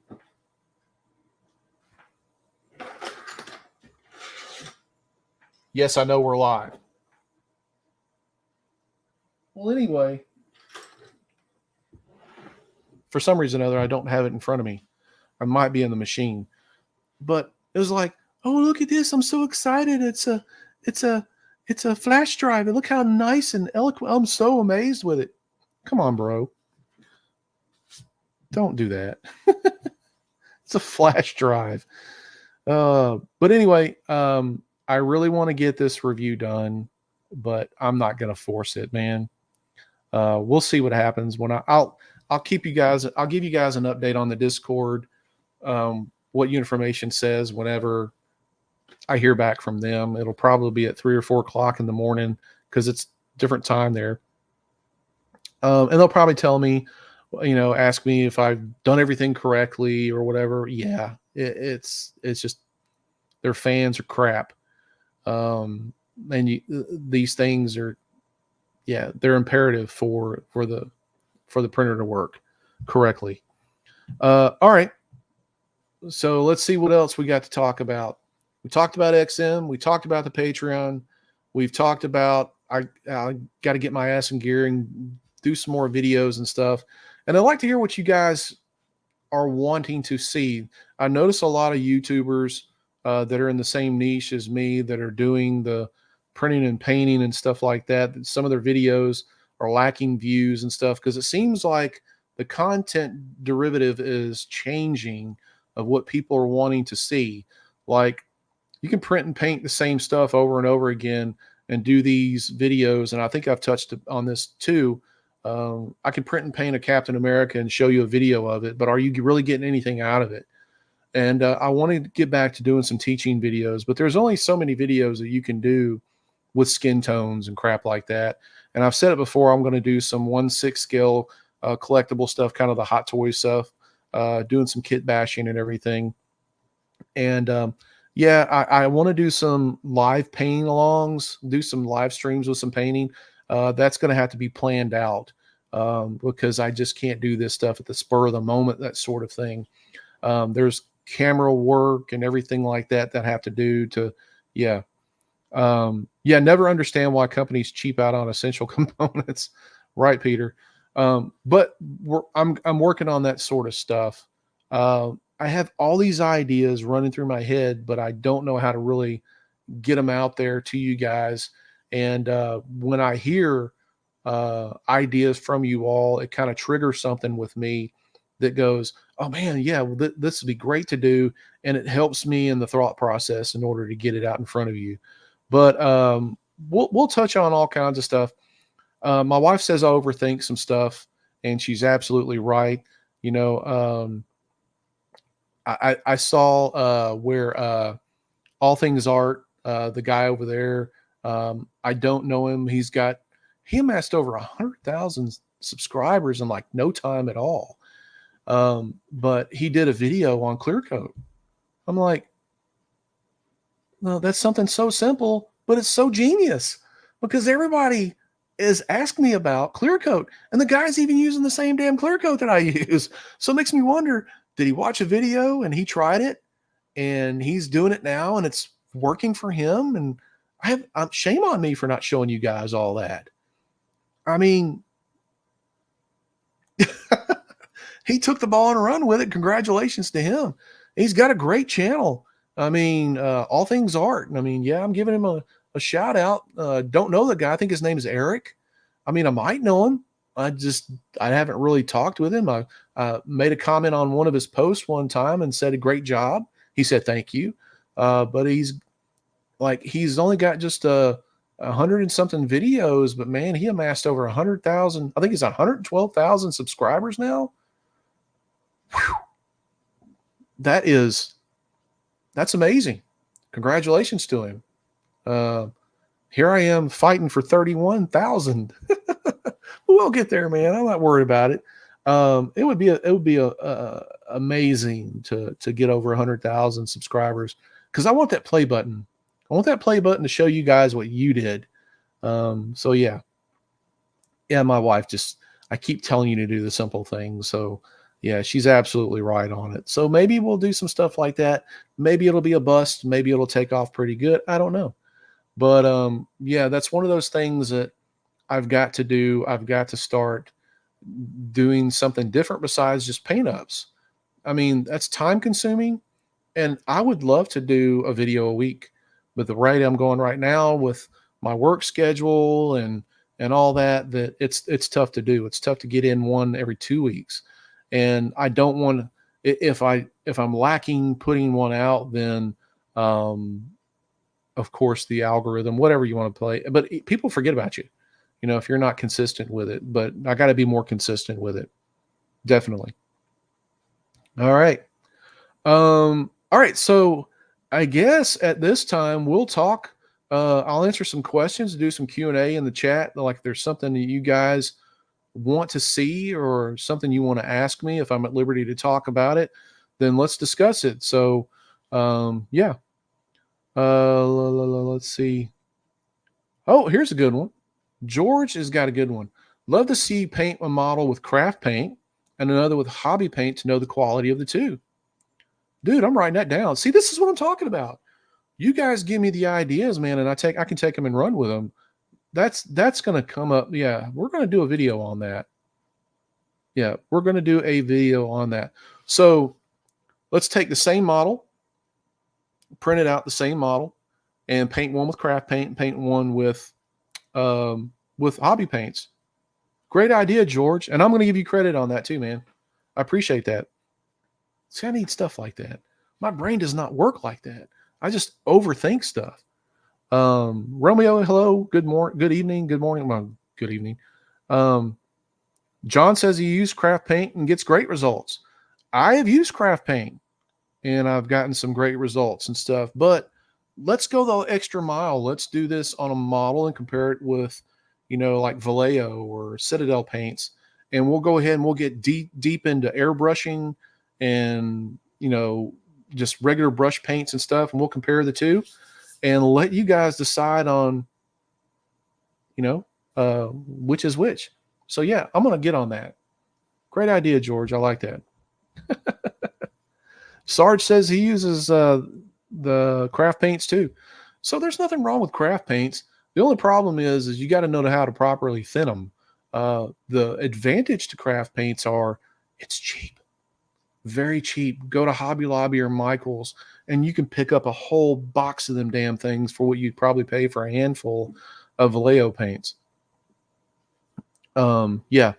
yes, I know we're live. Well, anyway, for some reason or other, I don't have it in front of me. I might be in the machine, but it was like, oh, look at this! I'm so excited. It's a flash drive. And look how nice and eloquent. I'm so amazed with it. Come on, bro. Don't do that. It's a flash drive. But anyway, I really want to get this review done, but I'm not going to force it, man. We'll see what happens when I'll give you guys an update on the Discord. What Uniformation says whenever I hear back from them. It'll probably be at 3 or 4 o'clock in the morning because it's different time there. And they'll probably tell me, ask me if I've done everything correctly or whatever. Yeah, it's just their fans are crap. And these things are, yeah, they're imperative for the printer to work correctly. All right. So let's see what else we got to talk about. We talked about XM. We talked about the Patreon. We've talked about I got to get my ass in gear and do some more videos and stuff. And I'd like to hear what you guys are wanting to see. I notice a lot of YouTubers that are in the same niche as me that are doing the printing and painting and stuff like that. Some of their videos are lacking views and stuff because it seems like the content derivative is changing of what people are wanting to see. Like, you can print and paint the same stuff over and over again and do these videos. And I think I've touched on this too. I can print and paint a Captain America and show you a video of it, but are you really getting anything out of it? And I wanted to get back to doing some teaching videos, but there's only so many videos that you can do with skin tones and crap like that. And I've said it before, I'm going to do some 1/6 scale collectible stuff, kind of the hot toy stuff, doing some kit bashing and everything. And yeah, I want to do some live painting alongs, do some live streams with some painting. That's going to have to be planned out because I just can't do this stuff at the spur of the moment, that sort of thing. There's camera work and everything like that that I have to do to, yeah. Yeah, never understand why companies cheap out on essential components. Right, Peter. But I'm working on that sort of stuff. I have all these ideas running through my head, but I don't know how to really get them out there to you guys. And when I hear ideas from you all, it kind of triggers something with me that goes, "Oh man, yeah, well, this would be great to do," and it helps me in the thought process in order to get it out in front of you. But we'll touch on all kinds of stuff. My wife says I overthink some stuff, and she's absolutely right. You know, I saw where all things art, the guy over there. I don't know him. He amassed over 100,000 subscribers in like no time at all. But he did a video on clear coat. I'm like, no, that's something so simple, but it's so genius because everybody is asking me about clear coat, and the guy's even using the same damn clear coat that I use. So it makes me wonder, did he watch a video and he tried it and he's doing it now and it's working for him? And shame on me for not showing you guys all that. I mean, he took the ball and run with it. Congratulations to him. He's got a great channel. I mean, all things art. I mean, yeah, I'm giving him a shout out. Don't know the guy. I think his name is Eric. I mean, I might know him. I haven't really talked with him. I made a comment on one of his posts one time and said a great job. He said, thank you. But he's only got just a hundred and something videos, but man, he amassed over 100,000. I think he's 112,000 subscribers now. Whew. That's amazing. Congratulations to him. Here I am fighting for 31,000. We'll get there, man. I'm not worried about it. It would be amazing to get over 100,000 subscribers because I want that play button. I want that play button to show you guys what you did. So yeah, my wife I keep telling you to do the simple things. So yeah, she's absolutely right on it. So maybe we'll do some stuff like that. Maybe it'll be a bust. Maybe it'll take off pretty good. I don't know. But yeah, that's one of those things that I've got to do. I've got to start doing something different besides just paint ups. I mean, that's time consuming. And I would love to do a video a week. But the rate I'm going right now with my work schedule and all that it's tough to do. It's tough to get in one every 2 weeks. And I don't want if I'm lacking putting one out, then of course the algorithm, whatever you want to play, but people forget about you, if you're not consistent with it. But I got to be more consistent with it. Definitely. All right. All right. So I guess at this time we'll talk. I'll answer some questions, do some Q&A in the chat. Like if there's something that you guys want to see or something you want to ask me, if I'm at liberty to talk about it, then let's discuss it. So, yeah. Let's see. Oh, here's a good one. George has got a good one. Love to see you paint a model with craft paint and another with hobby paint to know the quality of the two. Dude, I'm writing that down. See, this is what I'm talking about. You guys give me the ideas, man, and I can take them and run with them. That's going to come up. Yeah, we're going to do a video on that. Yeah, we're going to do a video on that. So let's take the same model, print it out the same model, and paint one with craft paint and paint one with hobby paints. Great idea, George. And I'm going to give you credit on that too, man. I appreciate that. See, I need stuff like that. My brain does not work like that. I just overthink stuff. Romeo, hello. Good morning. Good evening. Good morning. Well, good evening. John says he used craft paint and gets great results. I have used craft paint and I've gotten some great results and stuff. But let's go the extra mile. Let's do this on a model and compare it with, like Vallejo or Citadel paints, and we'll go ahead and we'll get deep into airbrushing and just regular brush paints and stuff, and we'll compare the two and let you guys decide on which is which. So yeah, I'm gonna get on that. Great idea, George. I like that. Sarge says he uses the craft paints too. So there's nothing wrong with craft paints. The only problem is you got to know how to properly thin them. The advantage to craft paints are it's cheap, very cheap. Go to Hobby Lobby or Michael's, and you can pick up a whole box of them damn things for what you'd probably pay for a handful of Vallejo paints. Yeah.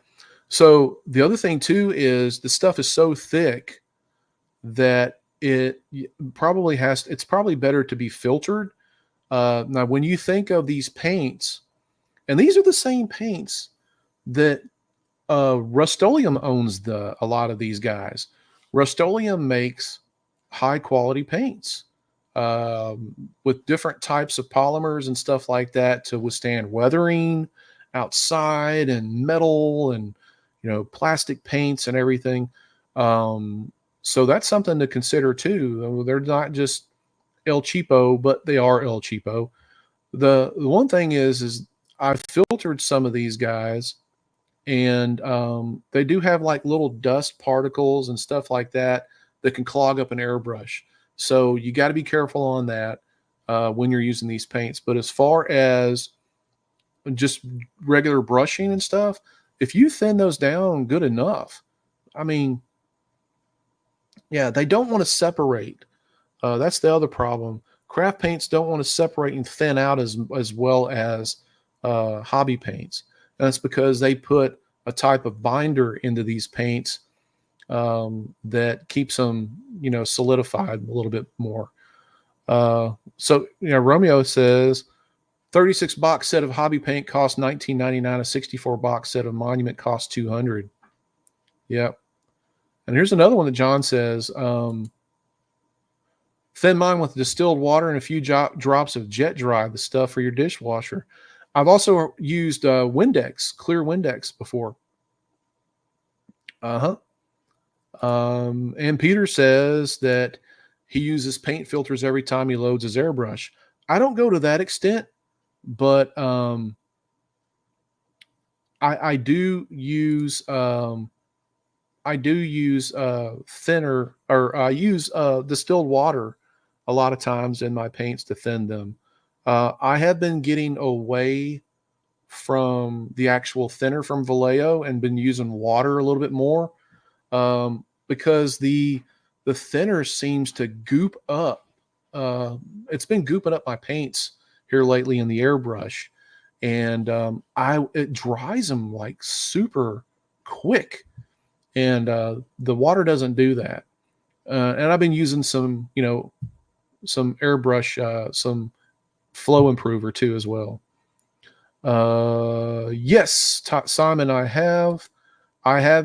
So the other thing too is the stuff is so thick that it's probably better to be filtered. Now, when you think of these paints, and these are the same paints that Rust-Oleum owns a lot of these guys. Rust-Oleum makes high quality paints with different types of polymers and stuff like that to withstand weathering outside, and metal, and plastic paints and everything. So that's something to consider too. They're not just El Cheapo, but they are El Cheapo. The one thing is I've filtered some of these guys, and they do have like little dust particles and stuff like that that can clog up an airbrush. So you got to be careful on that when you're using these paints. But as far as just regular brushing and stuff, if you thin those down good enough, I mean, yeah, they don't want to separate. That's the other problem. Craft paints don't want to separate and thin out as well as hobby paints. And that's because they put a type of binder into these paints that keeps them, solidified a little bit more. So, Romeo says 36 box set of hobby paint costs $19.99. A 64 box set of Monument costs $200. Yep. And here's another one that John says, thin mine with distilled water and a few drops of jet dry, the stuff for your dishwasher. I've also used Windex, clear Windex before. And Peter says that he uses paint filters every time he loads his airbrush. I don't go to that extent, but I do use thinner, or I use distilled water a lot of times in my paints to thin them. I have been getting away from the actual thinner from Vallejo and been using water a little bit more because the thinner seems to goop up. It's been gooping up my paints here lately in the airbrush, and it dries them like super quick. And the water doesn't do that. And I've been using some airbrush, some flow improver too as well. Yes, Simon, I have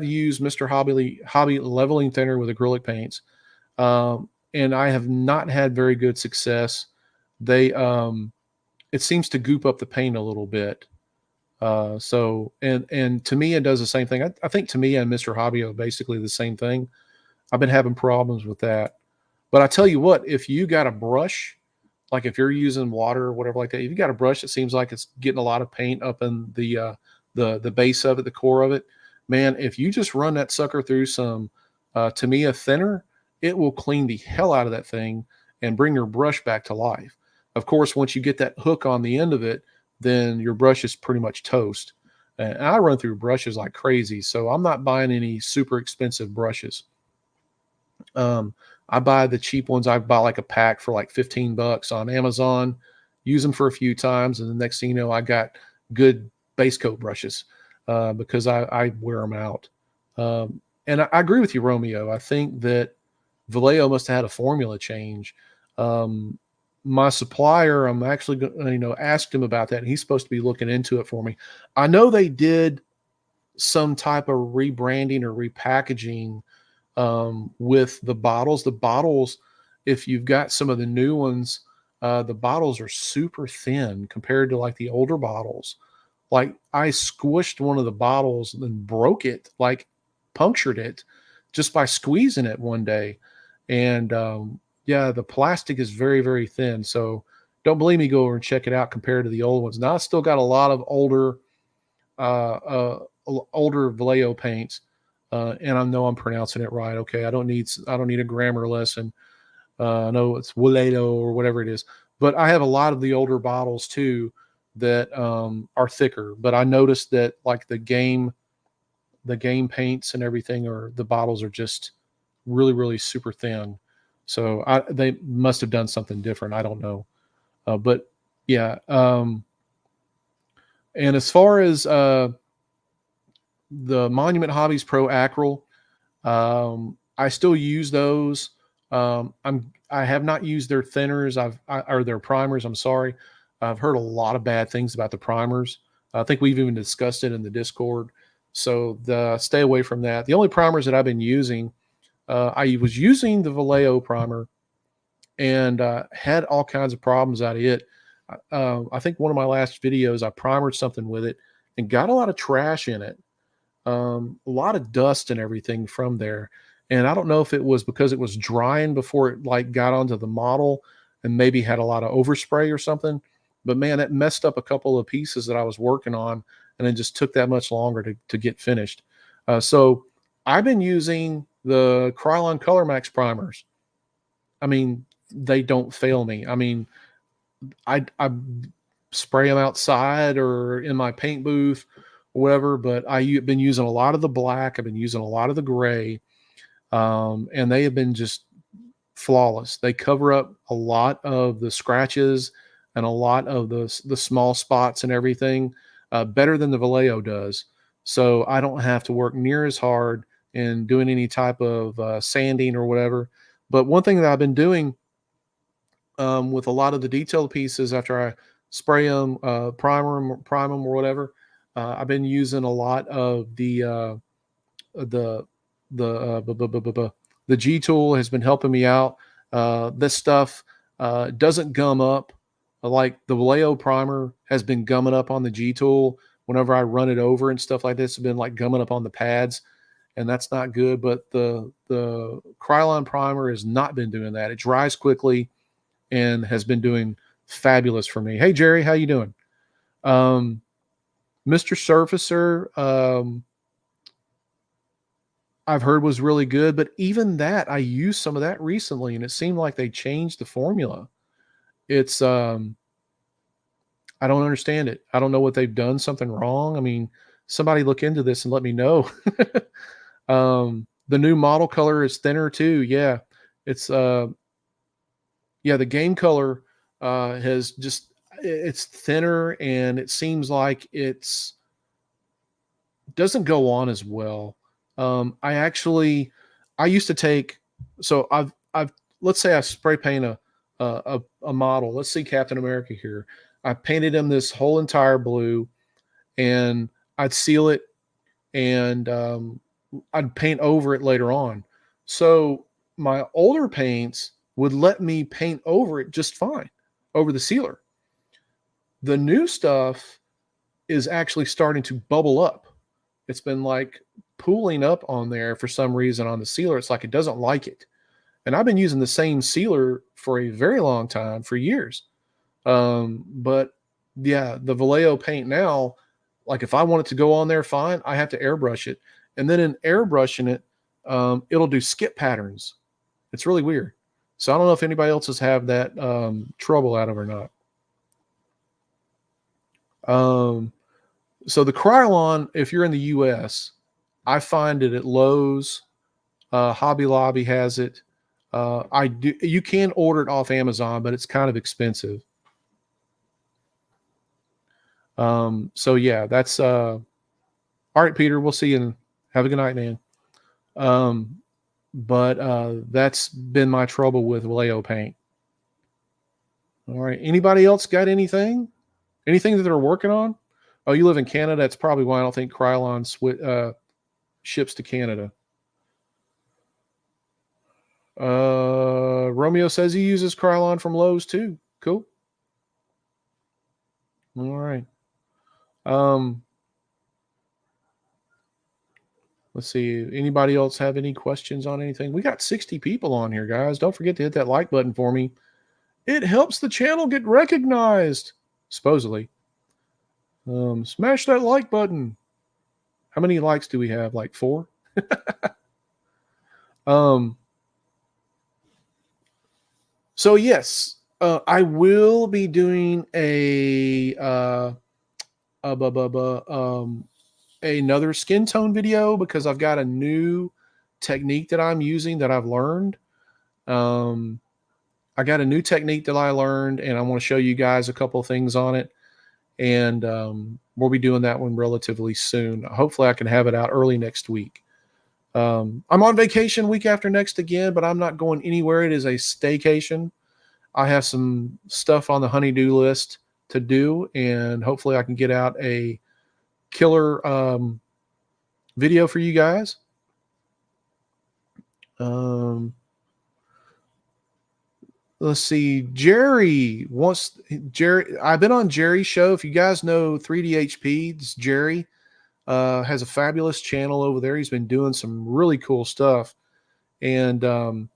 used Mr. Hobby leveling thinner with acrylic paints, and I have not had very good success. It seems to goop up the paint a little bit. So Tamiya does the same thing. I think Tamiya and Mr. Hobby are basically the same thing. I've been having problems with that. But I tell you what, if you got a brush, like if you're using water or whatever like that, if you got a brush that seems like it's getting a lot of paint up in the base of it, the core of it, man, if you just run that sucker through some Tamiya thinner, it will clean the hell out of that thing and bring your brush back to life. Of course, once you get that hook on the end of it, then your brush is pretty much toast. And I run through brushes like crazy, so I'm not buying any super expensive brushes. I buy the cheap ones. I buy like a pack for like $15 on Amazon, use them for a few times, and the next thing you know, I got good base coat brushes because I wear them out. And I agree with you, Romeo. I think that Vallejo must have had a formula change. My supplier, I'm actually asked him about that, and he's supposed to be looking into it for me. I know they did some type of rebranding or repackaging with the bottles. The bottles, if you've got some of the new ones, the bottles are super thin compared to like the older bottles. Like I squished one of the bottles and broke it, like punctured it just by squeezing it one day. And yeah, the plastic is very, very thin. So don't believe me, go over and check it out compared to the old ones. Now I still got a lot of older Vallejo paints, and I know I'm pronouncing it right. Okay, I don't need a grammar lesson. I know it's Vallejo or whatever it is, but I have a lot of the older bottles too that are thicker. But I noticed that like the game paints and everything, or the bottles are just really, really super thin. So they must have done something different. I don't know, but yeah. And as far as the Monument Hobbies Pro Acryl, I still use those. I have not used their thinners. Or their primers. I'm sorry. I've heard a lot of bad things about the primers. I think we've even discussed it in the Discord. So stay away from that. The only primers that I've been using, I was using the Vallejo primer and had all kinds of problems out of it. I think one of my last videos, I primered something with it and got a lot of trash in it, a lot of dust and everything from there. And I don't know if it was because it was drying before it like got onto the model and maybe had a lot of overspray or something. But man, that messed up a couple of pieces that I was working on, and it just took that much longer to get finished. So I've been using the Krylon Color Max primers. I mean, they don't fail me. I mean, I spray them outside or in my paint booth or whatever, but I've been using a lot of the black. I've been using a lot of the gray, and they have been just flawless. They cover up a lot of the scratches and a lot of the small spots and everything, better than the Vallejo does. So I don't have to work near as hard in doing any type of sanding or whatever. But one thing that I've been doing with a lot of the detail pieces after I spray them, prime them, or whatever. I've been using a lot of the the G tool has been helping me out. This stuff doesn't gum up like the Vallejo primer has been gumming up on the G tool. Whenever I run it over and stuff like this, it's been like gumming up on the pads, and that's not good. But the Krylon primer has not been doing that. It dries quickly and has been doing fabulous for me. Hey Jerry, how you doing? Um, Mr. Surfacer, I've heard was really good, but even that I used some of that recently, and it seemed like they changed the formula. It's I don't understand it. I don't know what they've done something wrong. I mean, somebody look into this and let me know. The new model color is thinner too. Yeah, it's yeah, the game color has just it's thinner, and it seems like it's doesn't go on as well. I actually I used to take so I've let's say I spray paint a model. Let's see Captain America here. I painted him this whole entire blue, and I'd seal it, and I'd paint over it later on. So my older paints would let me paint over it just fine, over the sealer. The new stuff is actually starting to bubble up. It's been like pooling up on there for some reason on the sealer. It's like it doesn't like it. And I've been using the same sealer for a very long time, for years. But yeah, the Vallejo paint now, like if I want it to go on there, fine, I have to airbrush it. And then in airbrushing it, it'll do skip patterns. It's really weird. So I don't know if anybody else has had that trouble out of or not. Um, so the Krylon, if you're in the US, I find it at Lowe's. Hobby Lobby has it. I do. You can order it off Amazon, but it's kind of expensive. So yeah, that's all right, Peter. We'll see you and have a good night, man. Um, but that's been my trouble with Vallejo paint. All right. Anybody else got anything? Anything that they're working on? Oh, you live in Canada. That's probably why I don't think Krylon ships to Canada. Romeo says he uses Krylon from Lowe's too. Cool. All right. Let's see. Anybody else have any questions on anything? We got 60 people on here, guys. Don't forget to hit that like button for me. It helps the channel get recognized, supposedly. Smash that like button. How many likes do we have? Like 4? So yes, I will be doing another skin tone video because I've got a new technique that I'm using that I've learned. I got a new technique that I learned, and I want to show you guys a couple of things on it. And we'll be doing that one relatively soon. Hopefully, I can have it out early next week. I'm on vacation week after next again, but I'm not going anywhere. It is a staycation. I have some stuff on the honey-do list to do, and hopefully I can get out a killer video for you guys. Let's see. I've been on Jerry's show. If you guys know 3DHP, it's Jerry. Has a fabulous channel over there. He's been doing some really cool stuff. And go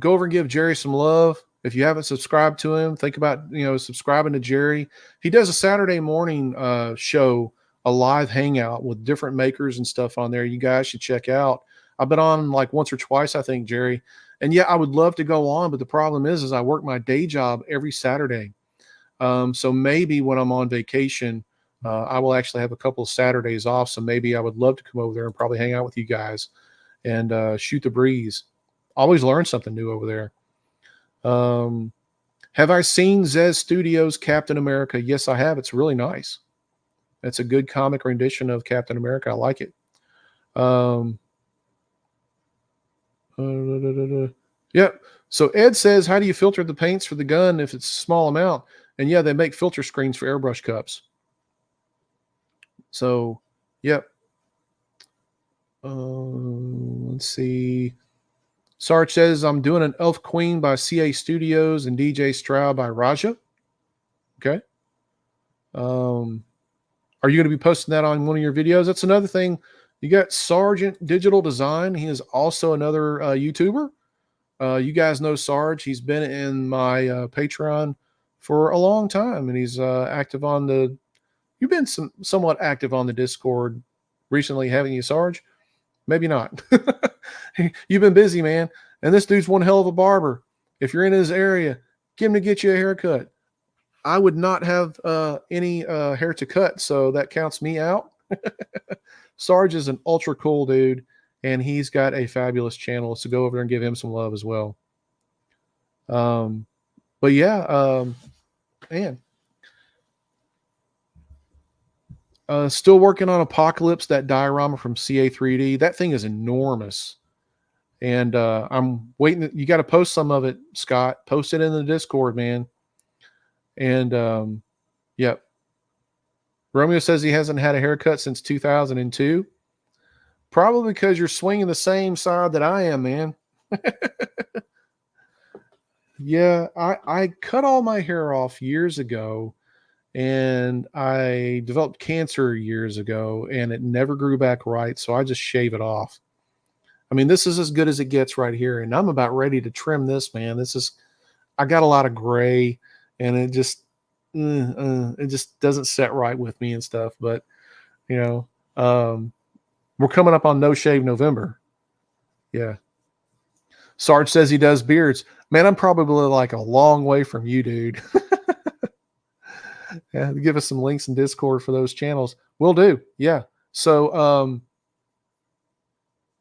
over and give Jerry some love. If you haven't subscribed to him, think about subscribing to Jerry. He does a Saturday morning show, a live hangout with different makers and stuff on there. You guys should check out. I've been on like once or twice, I think, Jerry. And yeah, I would love to go on, but the problem is I work my day job every Saturday. So maybe when I'm on vacation, I will actually have a couple of Saturdays off. So maybe I would love to come over there and probably hang out with you guys and shoot the breeze. Always learn something new over there. Have I seen Zez Studios' Captain America? Yes, I have. It's really nice. It's a good comic rendition of Captain America. I like it. Yep. So Ed says, how do you filter the paints for the gun if it's a small amount? And yeah, they make filter screens for airbrush cups. So, yep. Let's see. Sarge says, I'm doing an Elf Queen by CA Studios and DJ Stroud by Raja. Okay. Are you going to be posting that on one of your videos? That's another thing. You got Sergeant Digital Design. He is also another YouTuber. You guys know Sarge. He's been in my Patreon for a long time, and he's active on the. You've been somewhat active on the Discord recently, haven't you, Sarge? Maybe not. You've been busy, man. And this dude's one hell of a barber. If you're in his area, get him to get you a haircut. I would not have any hair to cut, so that counts me out. Sarge is an ultra cool dude, and he's got a fabulous channel. So go over there and give him some love as well. But yeah, man. Still working on Apocalypse, that diorama from CA3D. That thing is enormous. And I'm waiting. You got to post some of it, Scott. Post it in the Discord, man. And yep. Romeo says he hasn't had a haircut since 2002. Probably because you're swinging the same side that I am, man. Yeah, I cut all my hair off years ago, and I developed cancer years ago, and it never grew back right, so I just shave it off. I mean, this is as good as it gets right here, and I'm about ready to trim this, man. I got a lot of gray, and it just doesn't set right with me and stuff. But we're coming up on No Shave November. Yeah. Sarge says he does beards. Man, I'm probably like a long way from you, dude. Yeah, give us some links in Discord for those channels. Will do. Yeah. So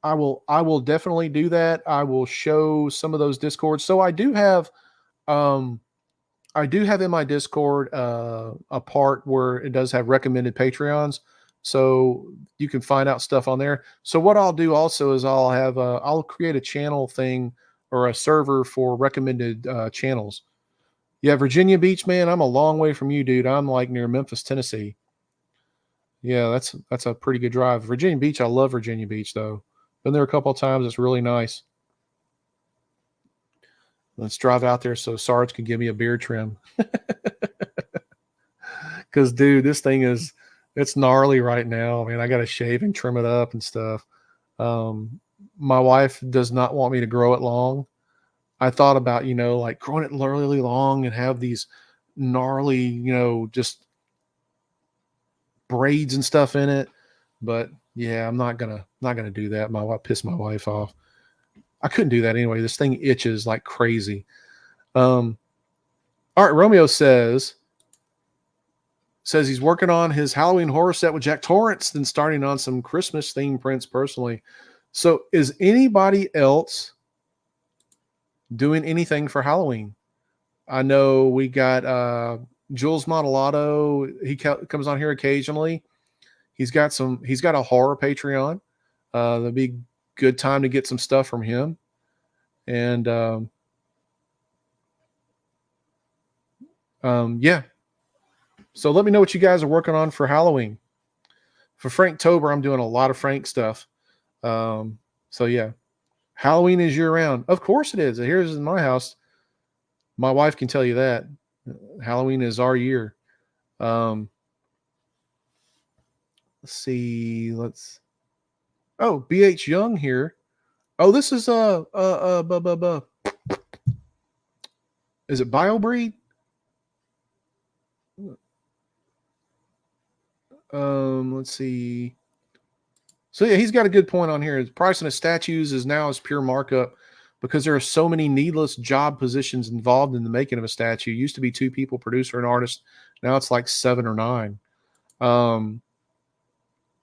I will definitely do that. I will show some of those Discords. So I do have in my Discord a part where it does have recommended Patreons. So you can find out stuff on there. So what I'll do also is I'll create a channel thing or a server for recommended channels. Yeah, Virginia Beach, man, I'm a long way from you, dude. I'm like near Memphis, Tennessee. Yeah, that's a pretty good drive. Virginia Beach, I love Virginia Beach though. Been there a couple of times. It's really nice. Let's drive out there so Sarge can give me a beard trim. Because, dude, this thing it's gnarly right now. Man, I got to shave and trim it up and stuff. My wife does not want me to grow it long. I thought about, like growing it really long and have these gnarly, just braids and stuff in it. But yeah, I'm not gonna do that. My wife pissed my wife off. I couldn't do that anyway. This thing itches like crazy. All right, Romeo says he's working on his Halloween horror set with Jack Torrance, then starting on some Christmas themed prints personally. So is anybody else doing anything for Halloween? I know we got Jules Modelato. He comes on here occasionally. He's got a horror Patreon. That'd be a good time to get some stuff from him. And yeah. So let me know what you guys are working on for Halloween. For Franktober, I'm doing a lot of Frank stuff. So yeah, Halloween is year round. Of course it is. Here's in my house. My wife can tell you that Halloween is our year. Let's see. Oh, BH Young here. Oh, this is is it BioBreed? Let's see. So yeah, he's got a good point on here. The pricing of statues is now as pure markup because there are so many needless job positions involved in the making of a statue. It used to be 2 people, producer and artist. Now it's like 7 or 9.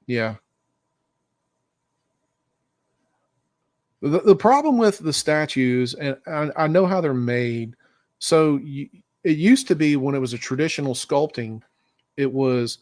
Yeah. The problem with the statues, and I know how they're made. So it used to be when it was a traditional sculpting, it was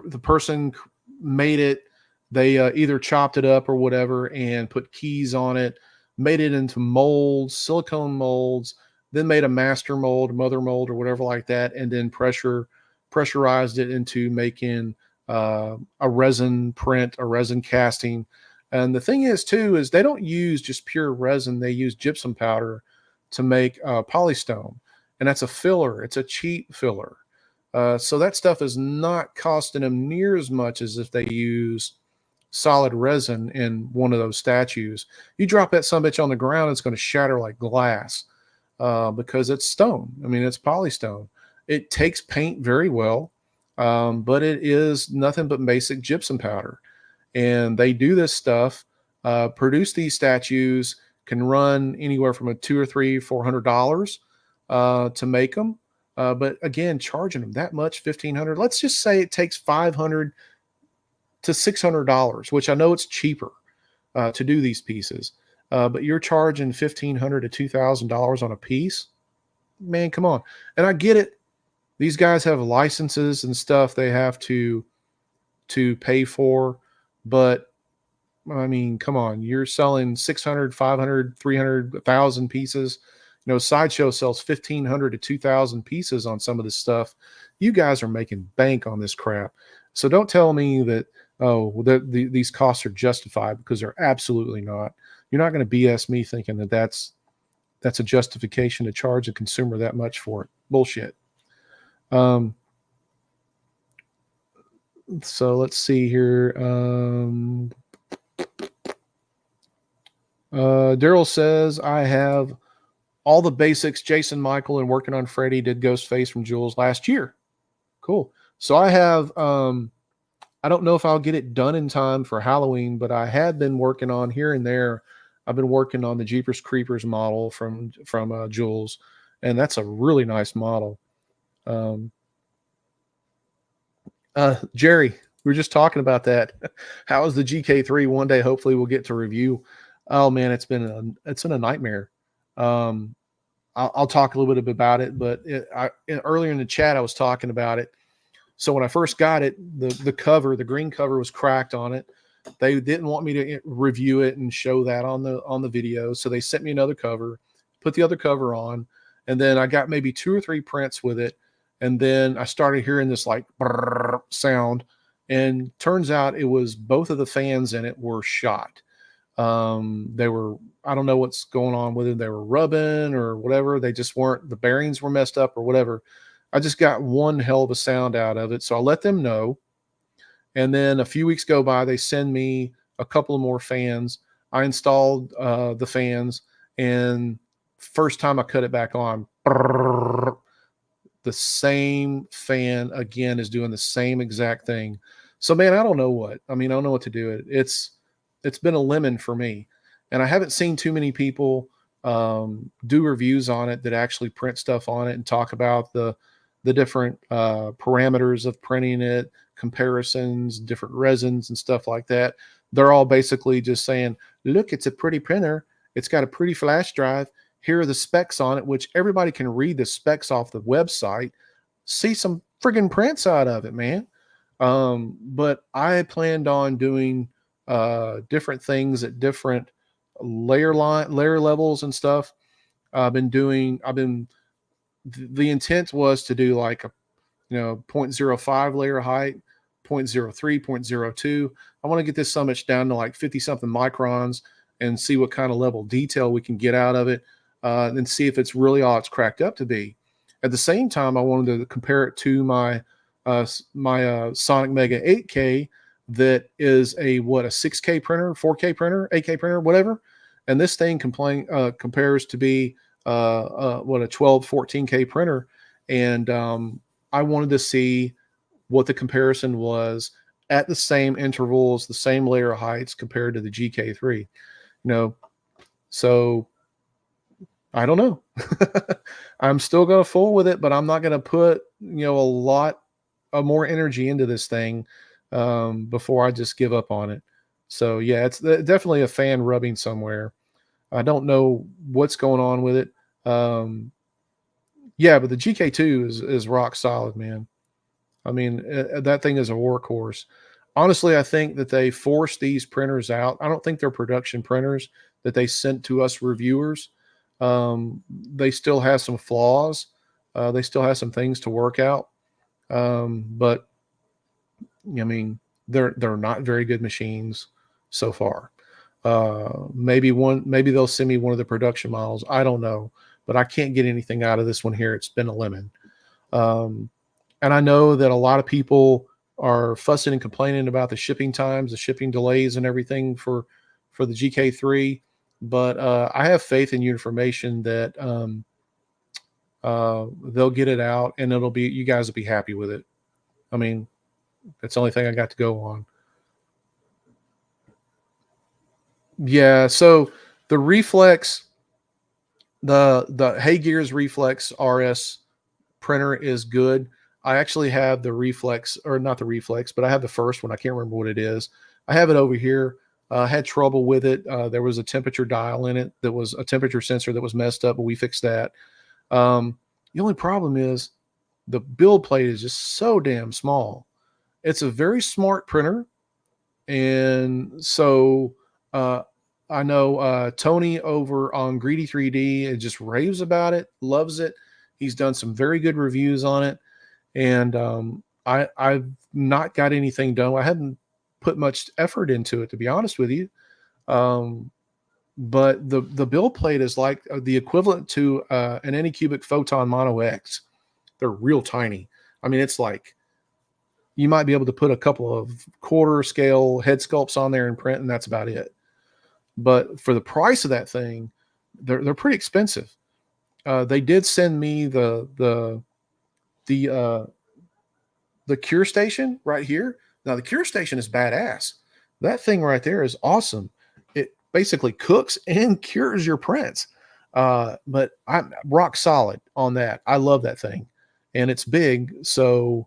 the person made it. They either chopped it up or whatever and put keys on it, made it into molds, silicone molds, then made a master mold, mother mold, or whatever like that, and then pressurized it into making a resin print, a resin casting. And the thing is, too, is they don't use just pure resin. They use gypsum powder to make polystone. And that's a filler. It's a cheap filler. So that stuff is not costing them near as much as if they use solid resin in one of those statues. You drop that sumbitch on the ground, it's going to shatter like glass because it's stone. I mean, it's polystone. It takes paint very well, but it is nothing but basic gypsum powder. And they do this stuff, produce these statues, can run anywhere from $200 or $300-$400 to make them. But again, charging them that much, $1,500. Let's just say it takes $500 to $600, which I know it's cheaper to do these pieces. But you're charging $1,500 to $2,000 on a piece. Man, come on. And I get it. These guys have licenses and stuff they have to pay for. But I mean, come on, you're selling 600, 500, 300, 1,000 pieces. Sideshow sells 1,500 to 2,000 pieces on some of this stuff. You guys are making bank on this crap. So don't tell me that, these costs are justified, because they're absolutely not. You're not going to BS me thinking that that's a justification to charge a consumer that much for it. Bullshit. So let's see here. Daryl says, I have all the basics. Jason Michael and working on Freddy, did Ghostface from Jules last year. Cool. So I have, I don't know if I'll get it done in time for Halloween, but I had been working on here and there. I've been working on the Jeepers Creepers model from Jules, and that's a really nice model. Jerry, we were just talking about that. How is the GK3? One day, hopefully, we'll get to review. Oh man, it's been a nightmare. I'll talk a little bit about it, but earlier in the chat, I was talking about it. So when I first got it, the cover, the green cover, was cracked on it. They didn't want me to review it and show that on the video, so they sent me another cover, put the other cover on, and then I got maybe 2 or 3 prints with it, and then I started hearing this like sound, and turns out it was both of the fans in it were shot. They were, I don't know what's going on with it. They were rubbing or whatever. They just weren't, the bearings were messed up or whatever. I just got one hell of a sound out of it. So I let them know. And then a few weeks go by, they send me a couple of more fans. I installed the fans, and first time I cut it back on, the same fan again is doing the same exact thing. So man, I don't know what. I mean, I don't know what to do. It's been a lemon for me, and I haven't seen too many people do reviews on it that actually print stuff on it and talk about the different parameters of printing it, comparisons, different resins and stuff like that. They're all basically just saying, "Look, it's a pretty printer. It's got a pretty flash drive. Here are the specs on it," which everybody can read the specs off the website, see some friggin' prints out of it, man. But I planned on doing different things at different layer levels and stuff. I've been, the intent was to do like a, you know, zero point zero 0.05 layer height, 0.03, 0.02. I want to get this summit down to like 50 something microns and see what kind of level detail we can get out of it, and see if it's really all it's cracked up to be. At the same time, I wanted to compare it to my Sonic Mega 8K that is a what, a 6K printer, 4K printer, 8K printer, whatever. And this thing compares to be what, a 12, 14K printer. And I wanted to see what the comparison was at the same intervals, the same layer heights compared to the GK3. You know, so I don't know. I'm still going to fool with it, but I'm not going to put, you know, a lot of more energy into this thing before I just give up on it. So yeah, it's definitely a fan rubbing somewhere. I don't know what's going on with it. Um, yeah, but the GK2 is rock solid, man. I mean, that thing is a workhorse. Honestly, I think that they forced these printers out. I don't think they're production printers that they sent to us reviewers. They still have some flaws. They still have some things to work out. But I mean, they're not very good machines so far. Maybe they'll send me one of the production models. I don't know, but I can't get anything out of this one here. It's been a lemon. Um, and I know that a lot of people are fussing and complaining about the shipping times, the shipping delays, and everything for the GK3. But I have faith in Uniformation that they'll get it out, and it'll be, you guys will be happy with it. I mean, that's the only thing I got to go on. Yeah. So the Reflex, the Hey Gears Reflex RS printer is good. I actually have the Reflex, or not the Reflex, but I have the first one. I can't remember what it is. I have it over here. I had trouble with it. There was a temperature dial in it that was a temperature sensor that was messed up, but we fixed that. The only problem is the build plate is just so damn small. It's a very smart printer. And so uh, I know Tony over on Greedy 3D just raves about it, loves it. He's done some very good reviews on it, and I've not got anything done. I haven't put much effort into it, to be honest with you. Um, but the build plate is like the equivalent to an Anycubic Photon Mono X. They're real tiny. I mean, it's like you might be able to put a couple of quarter scale head sculpts on there and print, and that's about it. But for the price of that thing, they're pretty expensive. They did send me the uh, the cure station right here. Now the cure station is badass. That thing right there is awesome. It basically cooks and cures your prints. But I'm rock solid on that. I love that thing, and it's big, so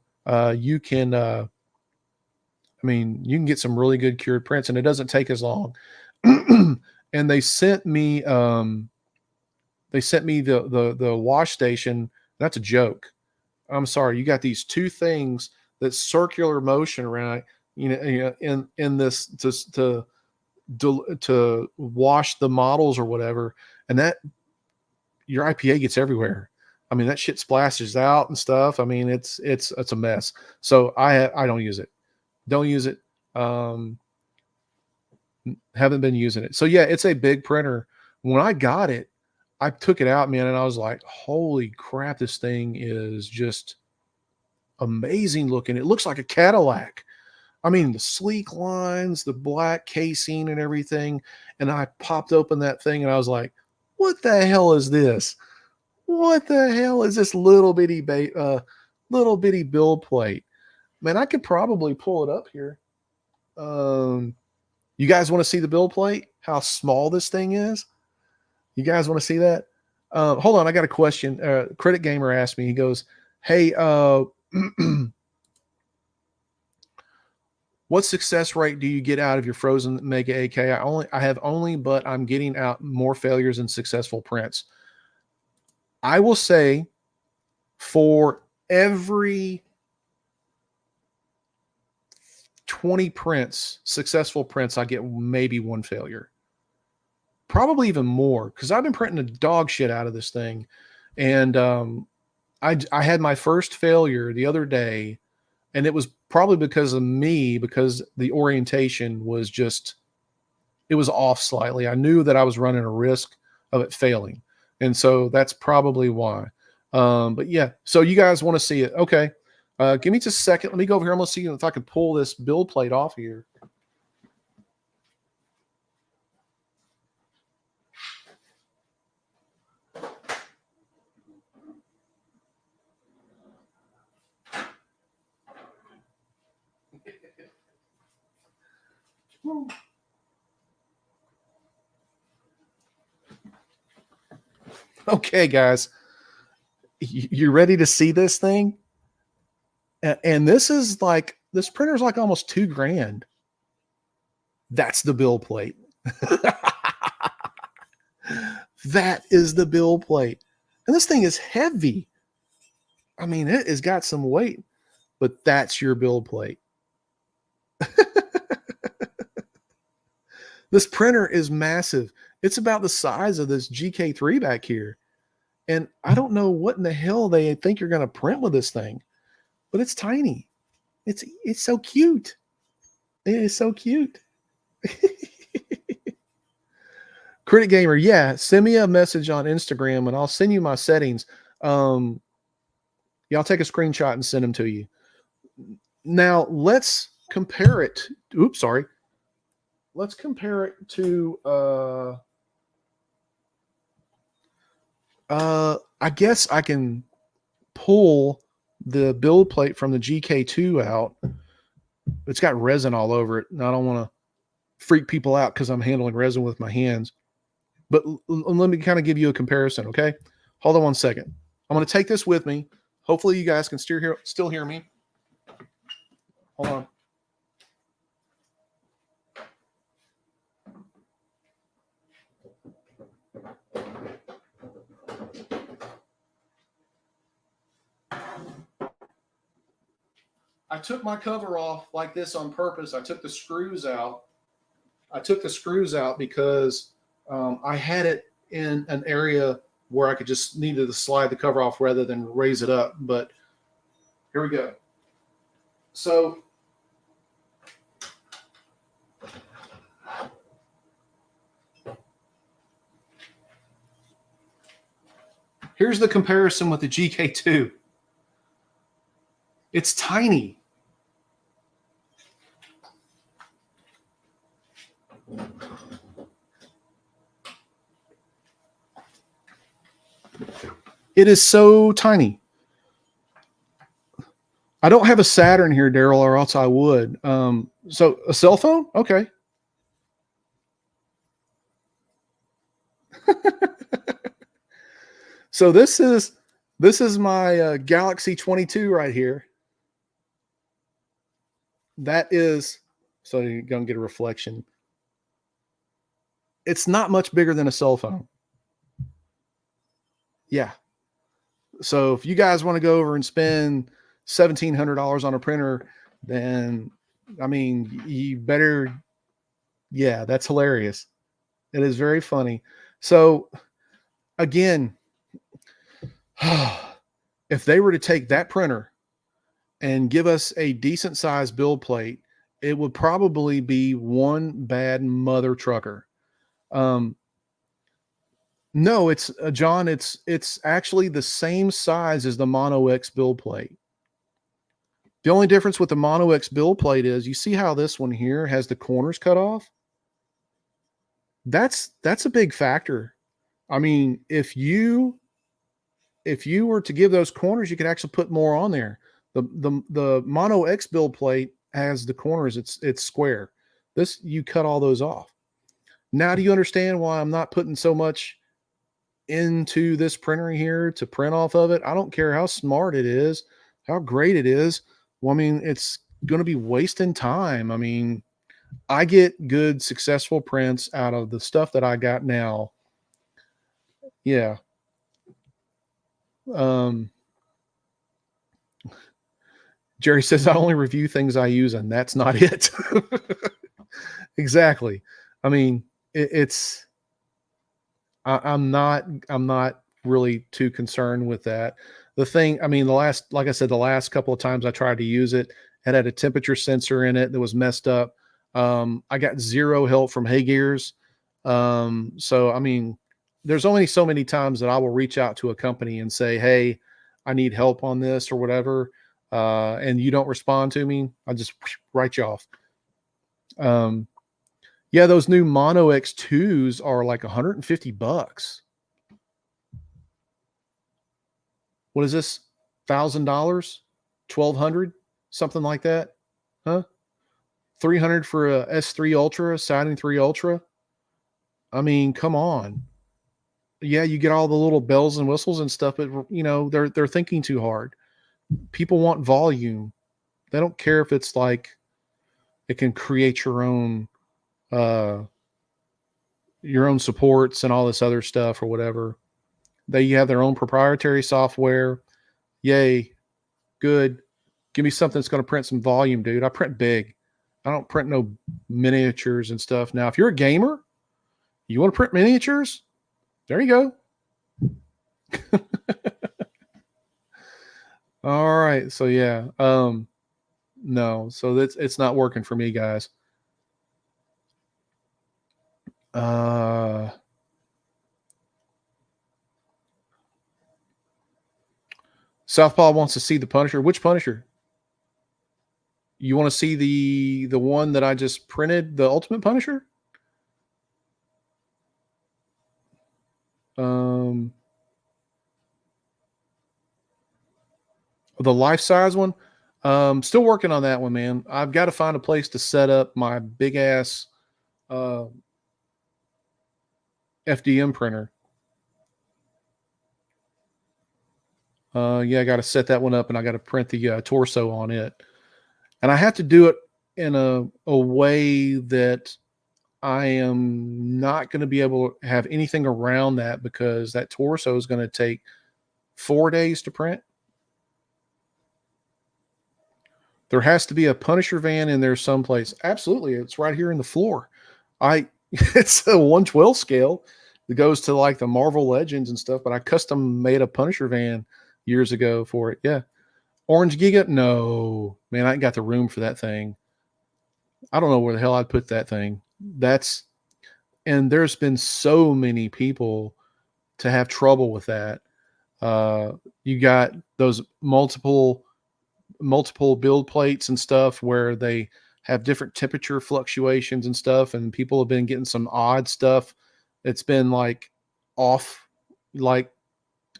you can. I mean, you can get some really good cured prints, and it doesn't take as long. And they sent me the wash station. That's a joke. I'm sorry. You got these two things that circular motion around, in this to wash the models or whatever, and that your IPA gets everywhere. I mean, that shit splashes out and stuff. I mean, it's a mess. So I don't use it. Don't use it. Um, Haven't been using it. So yeah, it's a big printer. When I got it, I took it out, man, and I was like, holy crap, this thing is just amazing looking. It looks like a Cadillac. I mean, the sleek lines, the black casing and everything. And I popped open that thing and I was like, what the hell is this? What the hell is this little bitty build plate? Man, I could probably pull it up here. Um, you guys want to see the build plate? How small this thing is? You guys want to see that? Hold on, I got a question. Critic Gamer asked me. He goes, "Hey, what success rate do you get out of your frozen Mega AK? I have only, but I'm getting out more failures than successful prints. I will say, for every 20 prints, successful prints, I get maybe one failure. Probably even more, because I've been printing the dog shit out of this thing. And I had my first failure the other day, and it was probably because of me, because the orientation was just, it was off slightly. I knew that I was running a risk of it failing. And so that's probably why. But yeah, so you guys want to see it. Okay. Give me just a second. Let me go over here. I'm going to see if I can pull this build plate off here. Okay, guys, you ready to see this thing? And this is like, this printer's like almost $2,000. That's the bill plate. That is the bill plate. And this thing is heavy. I mean, it has got some weight, but that's your bill plate. This printer is massive. It's about the size of this GK3 back here. And I don't know what in the hell they think you're going to print with this thing, but it's tiny. It's so cute. It is so cute. Critic Gamer, yeah, send me a message on Instagram and I'll send you my settings. Yeah, I'll take a screenshot and send them to you. Now let's compare it. Oops, sorry. Let's compare it to I guess I can pull the build plate from the GK2 out. It's got resin all over it, and I don't want to freak people out because I'm handling resin with my hands. But let me kind of give you a comparison, okay? Hold on one second. I'm going to take this with me. Hopefully you guys can still hear me. Hold on. I took my cover off like this on purpose. I took the screws out. Because I had it in an area where I could just needed to slide the cover off rather than raise it up. But here we go. So here's the comparison with the GK2. It's tiny. It is so tiny. I don't have a Saturn here, Daryl, or else I would. So a cell phone? Okay. So this is my Galaxy 22 right here. That is, so you're gonna get a reflection. It's not much bigger than a cell phone. Yeah. So if you guys want to go over and spend $1,700 on a printer, then I mean, you better. Yeah, that's hilarious. It is very funny. So again, if they were to take that printer and give us a decent sized build plate It would probably be one bad mother trucker. Um, no, it's John. It's actually the same size as the Mono X build plate. The only difference with the Mono X build plate is you see how this one here has the corners cut off. That's a big factor. I mean, if you were to give those corners, you could actually put more on there. The Mono X build plate has the corners. It's square. This you cut all those off. Now, do you understand why I'm not putting so much into this printer here to print off of it? I don't care how smart it is, how great it is. Well, I mean, it's going to be wasting time. I mean, I get good, successful prints out of the stuff that I got now. Yeah. Um, Jerry says I only review things I use, and that's not it. Exactly. I mean, it's I'm not really too concerned with that. The thing, I mean, like I said, the last couple of times I tried to use it, it had a temperature sensor in it that was messed up. I got zero help from Hay Gears. So I mean, there's only so many times that I will reach out to a company and say, "Hey, I need help on this or whatever," and you don't respond to me, I just write you off. Um, yeah, those new Mono X2s are like $150. What is this? $1,000? 1,200? Something like that? Huh? 300 for a S3 Ultra, Siding 3 Ultra? I mean, come on. Yeah, you get all the little bells and whistles and stuff, but they're thinking too hard. People want volume. They don't care if it's like it can create uh your own supports and all this other stuff or whatever. They have their own proprietary software. Yay, good. Give me something that's going to print some volume, dude. I print big. I don't print no miniatures and stuff. Now, if you're a gamer, you want to print miniatures? There you go. All right. So yeah. No. So it's not working for me, guys. Uh Southpaw wants to see the Punisher. Which Punisher? You want to see the one that I just printed, the Ultimate Punisher? Um, the life size one. Still working on that one, man. I've got to find a place to set up my big ass uh, FDM printer. Yeah, I got to set that one up, and I got to print the torso on it, and I have to do it in a way that I am not going to be able to have anything around that because that torso is going to take 4 days to print. There has to be a Punisher van in there someplace. Absolutely, it's right here in the floor. It's a 112 scale that goes to like the Marvel Legends and stuff, but I custom made a Punisher van years ago for it. Yeah. Orange Giga? No, man, I ain't got the room for that thing. I don't know where the hell I'd put that thing. And there's been so many people to have trouble with that. You got those multiple build plates and stuff where they have different temperature fluctuations and stuff, and people have been getting some odd stuff. It's been like off, like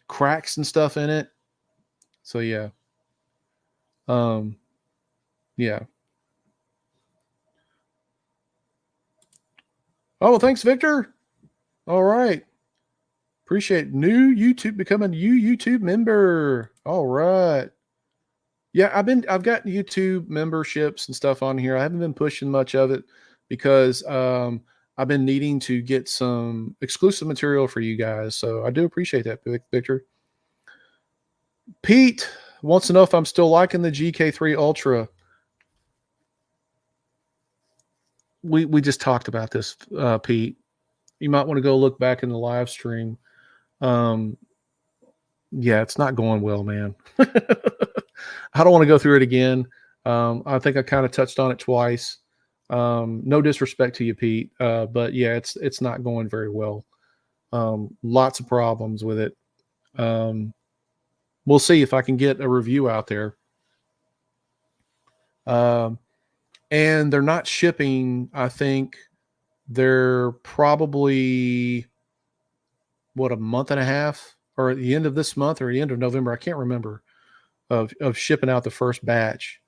cracks and stuff in it. So yeah. Um, yeah. Oh, thanks, Victor. All right. Appreciate new YouTube becoming a new YouTube member. All right. Yeah, I've got YouTube memberships and stuff on here. I haven't been pushing much of it because I've been needing to get some exclusive material for you guys. So I do appreciate that, Victor. Pete wants to know if I'm still liking the GK3 Ultra. We just talked about this, Pete. You might want to go look back in the live stream. Um, yeah, it's not going well, man. I don't want to go through it again. I think I kind of touched on it twice. No disrespect to you, Pete, but yeah, it's not going very well. Lots of problems with it. Um, we'll see if I can get a review out there. Um, and they're not shipping. I think they're probably what, a month and a half, or at the end of this month or the end of November. I can't remember of shipping out the first batch.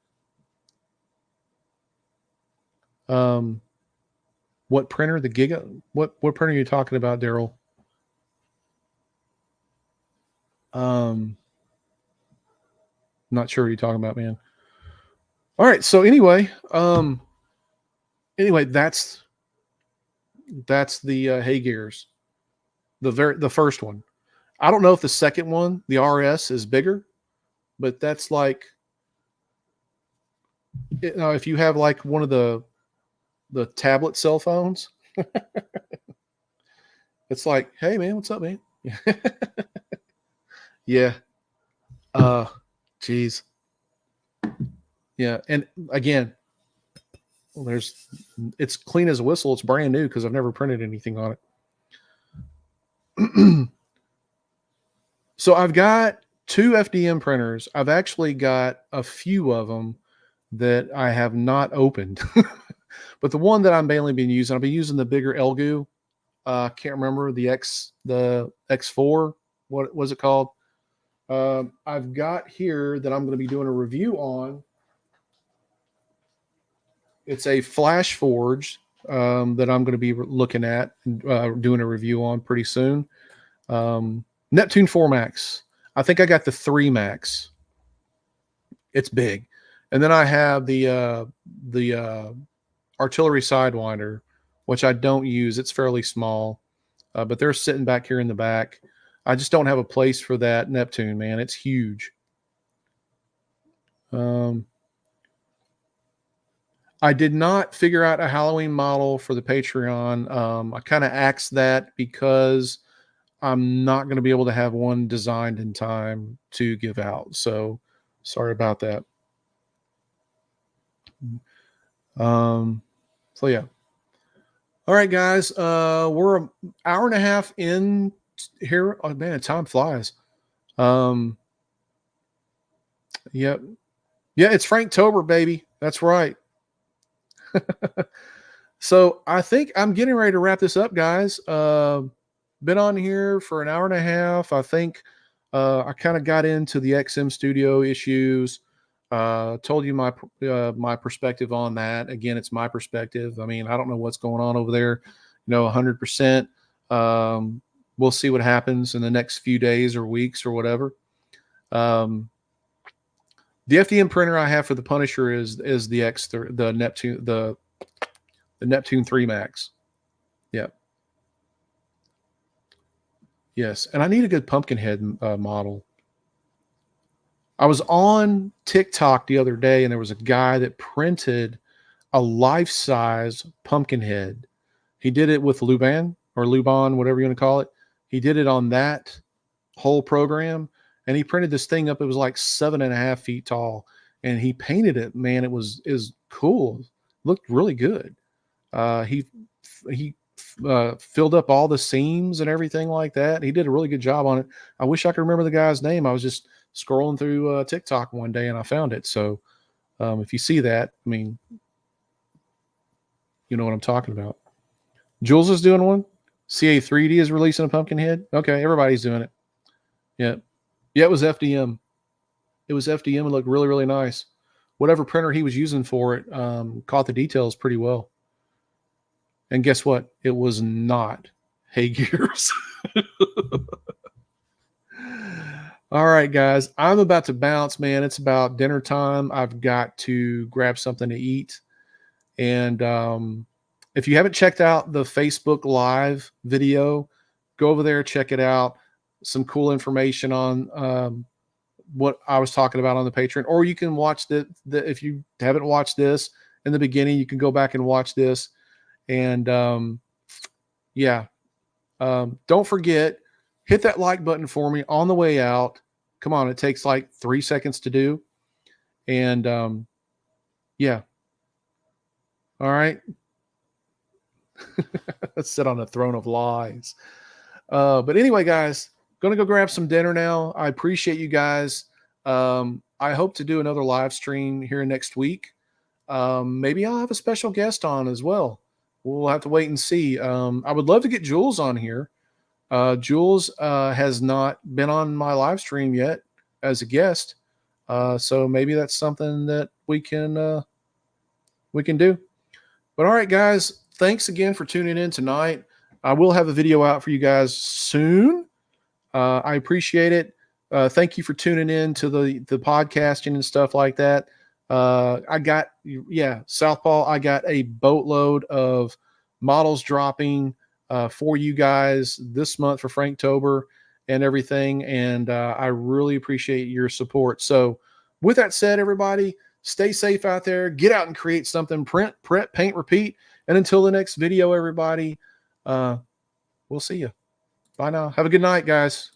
Um, what printer? The Giga? What printer are you talking about, Daryl? Not sure what you're talking about, man. All right. So anyway, that's the Hay Gears, the first one. I don't know if the second one, the RS, is bigger, but that's like, if you have like one of the tablet cell phones, it's like, hey man, what's up, man? Yeah. Uh, geez. Yeah. And again, well, it's clean as a whistle. It's brand new because I've never printed anything on it. So I've got two FDM printers. I've actually got a few of them that I have not opened, but the one that I'm mainly been using, I've been using the bigger Elgu. Can't remember the X4. What was it called? I've got here that I'm going to be doing a review on. It's a Flash Forge that I'm going to be looking at and doing a review on pretty soon. Neptune 4 Max. I think I got the 3 Max. It's big. And then I have the artillery sidewinder, which I don't use. It's fairly small, but they're sitting back here in the back. I just don't have a place for that Neptune, man. It's huge. I did not figure out a Halloween model for the Patreon. I kind of axed that because I'm not going to be able to have one designed in time to give out. So sorry about that. So yeah. All right, guys. We're an hour and a half in here. Oh man, time flies. Yep. Yeah, it's Franktober, baby. That's right. So I think I'm getting ready to wrap this up, guys. Been on here for an hour and a half. I think I kind of got into the XM Studio issues. Told you my perspective on that. Again, it's my perspective. I mean, I don't know what's going on over there. 100%. We'll see what happens in the next few days or weeks or whatever. The FDM printer I have for the Punisher is the Neptune, the Neptune 3 Max. Yeah. Yes, and I need a good Pumpkinhead model. I was on TikTok the other day, and there was a guy that printed a life-size Pumpkinhead. He did it with Luban, whatever you want to call it. He did it on that whole program, and he printed this thing up. It was like 7.5 feet tall, and he painted it. Man, it was cool. Looked really good. He filled up all the seams and everything like that. He did a really good job on it. I wish I could remember the guy's name. I was just scrolling through TikTok one day and I found it. So if you see that, I mean, you know what I'm talking about. Jules is doing one. CA3D is releasing a Pumpkinhead. Okay, everybody's doing it. Yeah. Yeah, it was FDM. It was FDM. It looked really, really nice. Whatever printer he was using for it caught the details pretty well. And guess what? It was not Hay Gears. All right, guys. I'm about to bounce, man. It's about dinner time. I've got to grab something to eat. And if you haven't checked out the Facebook Live video, go over there, check it out. Some cool information on what I was talking about on the Patreon. Or you can watch if you haven't watched this in the beginning, you can go back and watch this. And don't forget, hit that like button for me on the way out. Come on, it takes like 3 seconds to do. And Yeah. All right. Let's sit on a throne of lies. But anyway, guys, gonna go grab some dinner now. I appreciate you guys. I hope to do another live stream here next week. Maybe I'll have a special guest on as well. We'll have to wait and see. I would love to get Jules on here. Jules has not been on my live stream yet as a guest, so maybe that's something that we can do. But all right, guys, thanks again for tuning in tonight. I will have a video out for you guys soon. I appreciate it. Thank you for tuning in to the podcasting and stuff like that. I got Southpaw. I got a boatload of models dropping for you guys this month for Franktober and everything, and I really appreciate your support. So, with that said, everybody, stay safe out there. Get out and create something. Print, paint, repeat. And until the next video, everybody, we'll see you. Bye now. Have a good night, guys.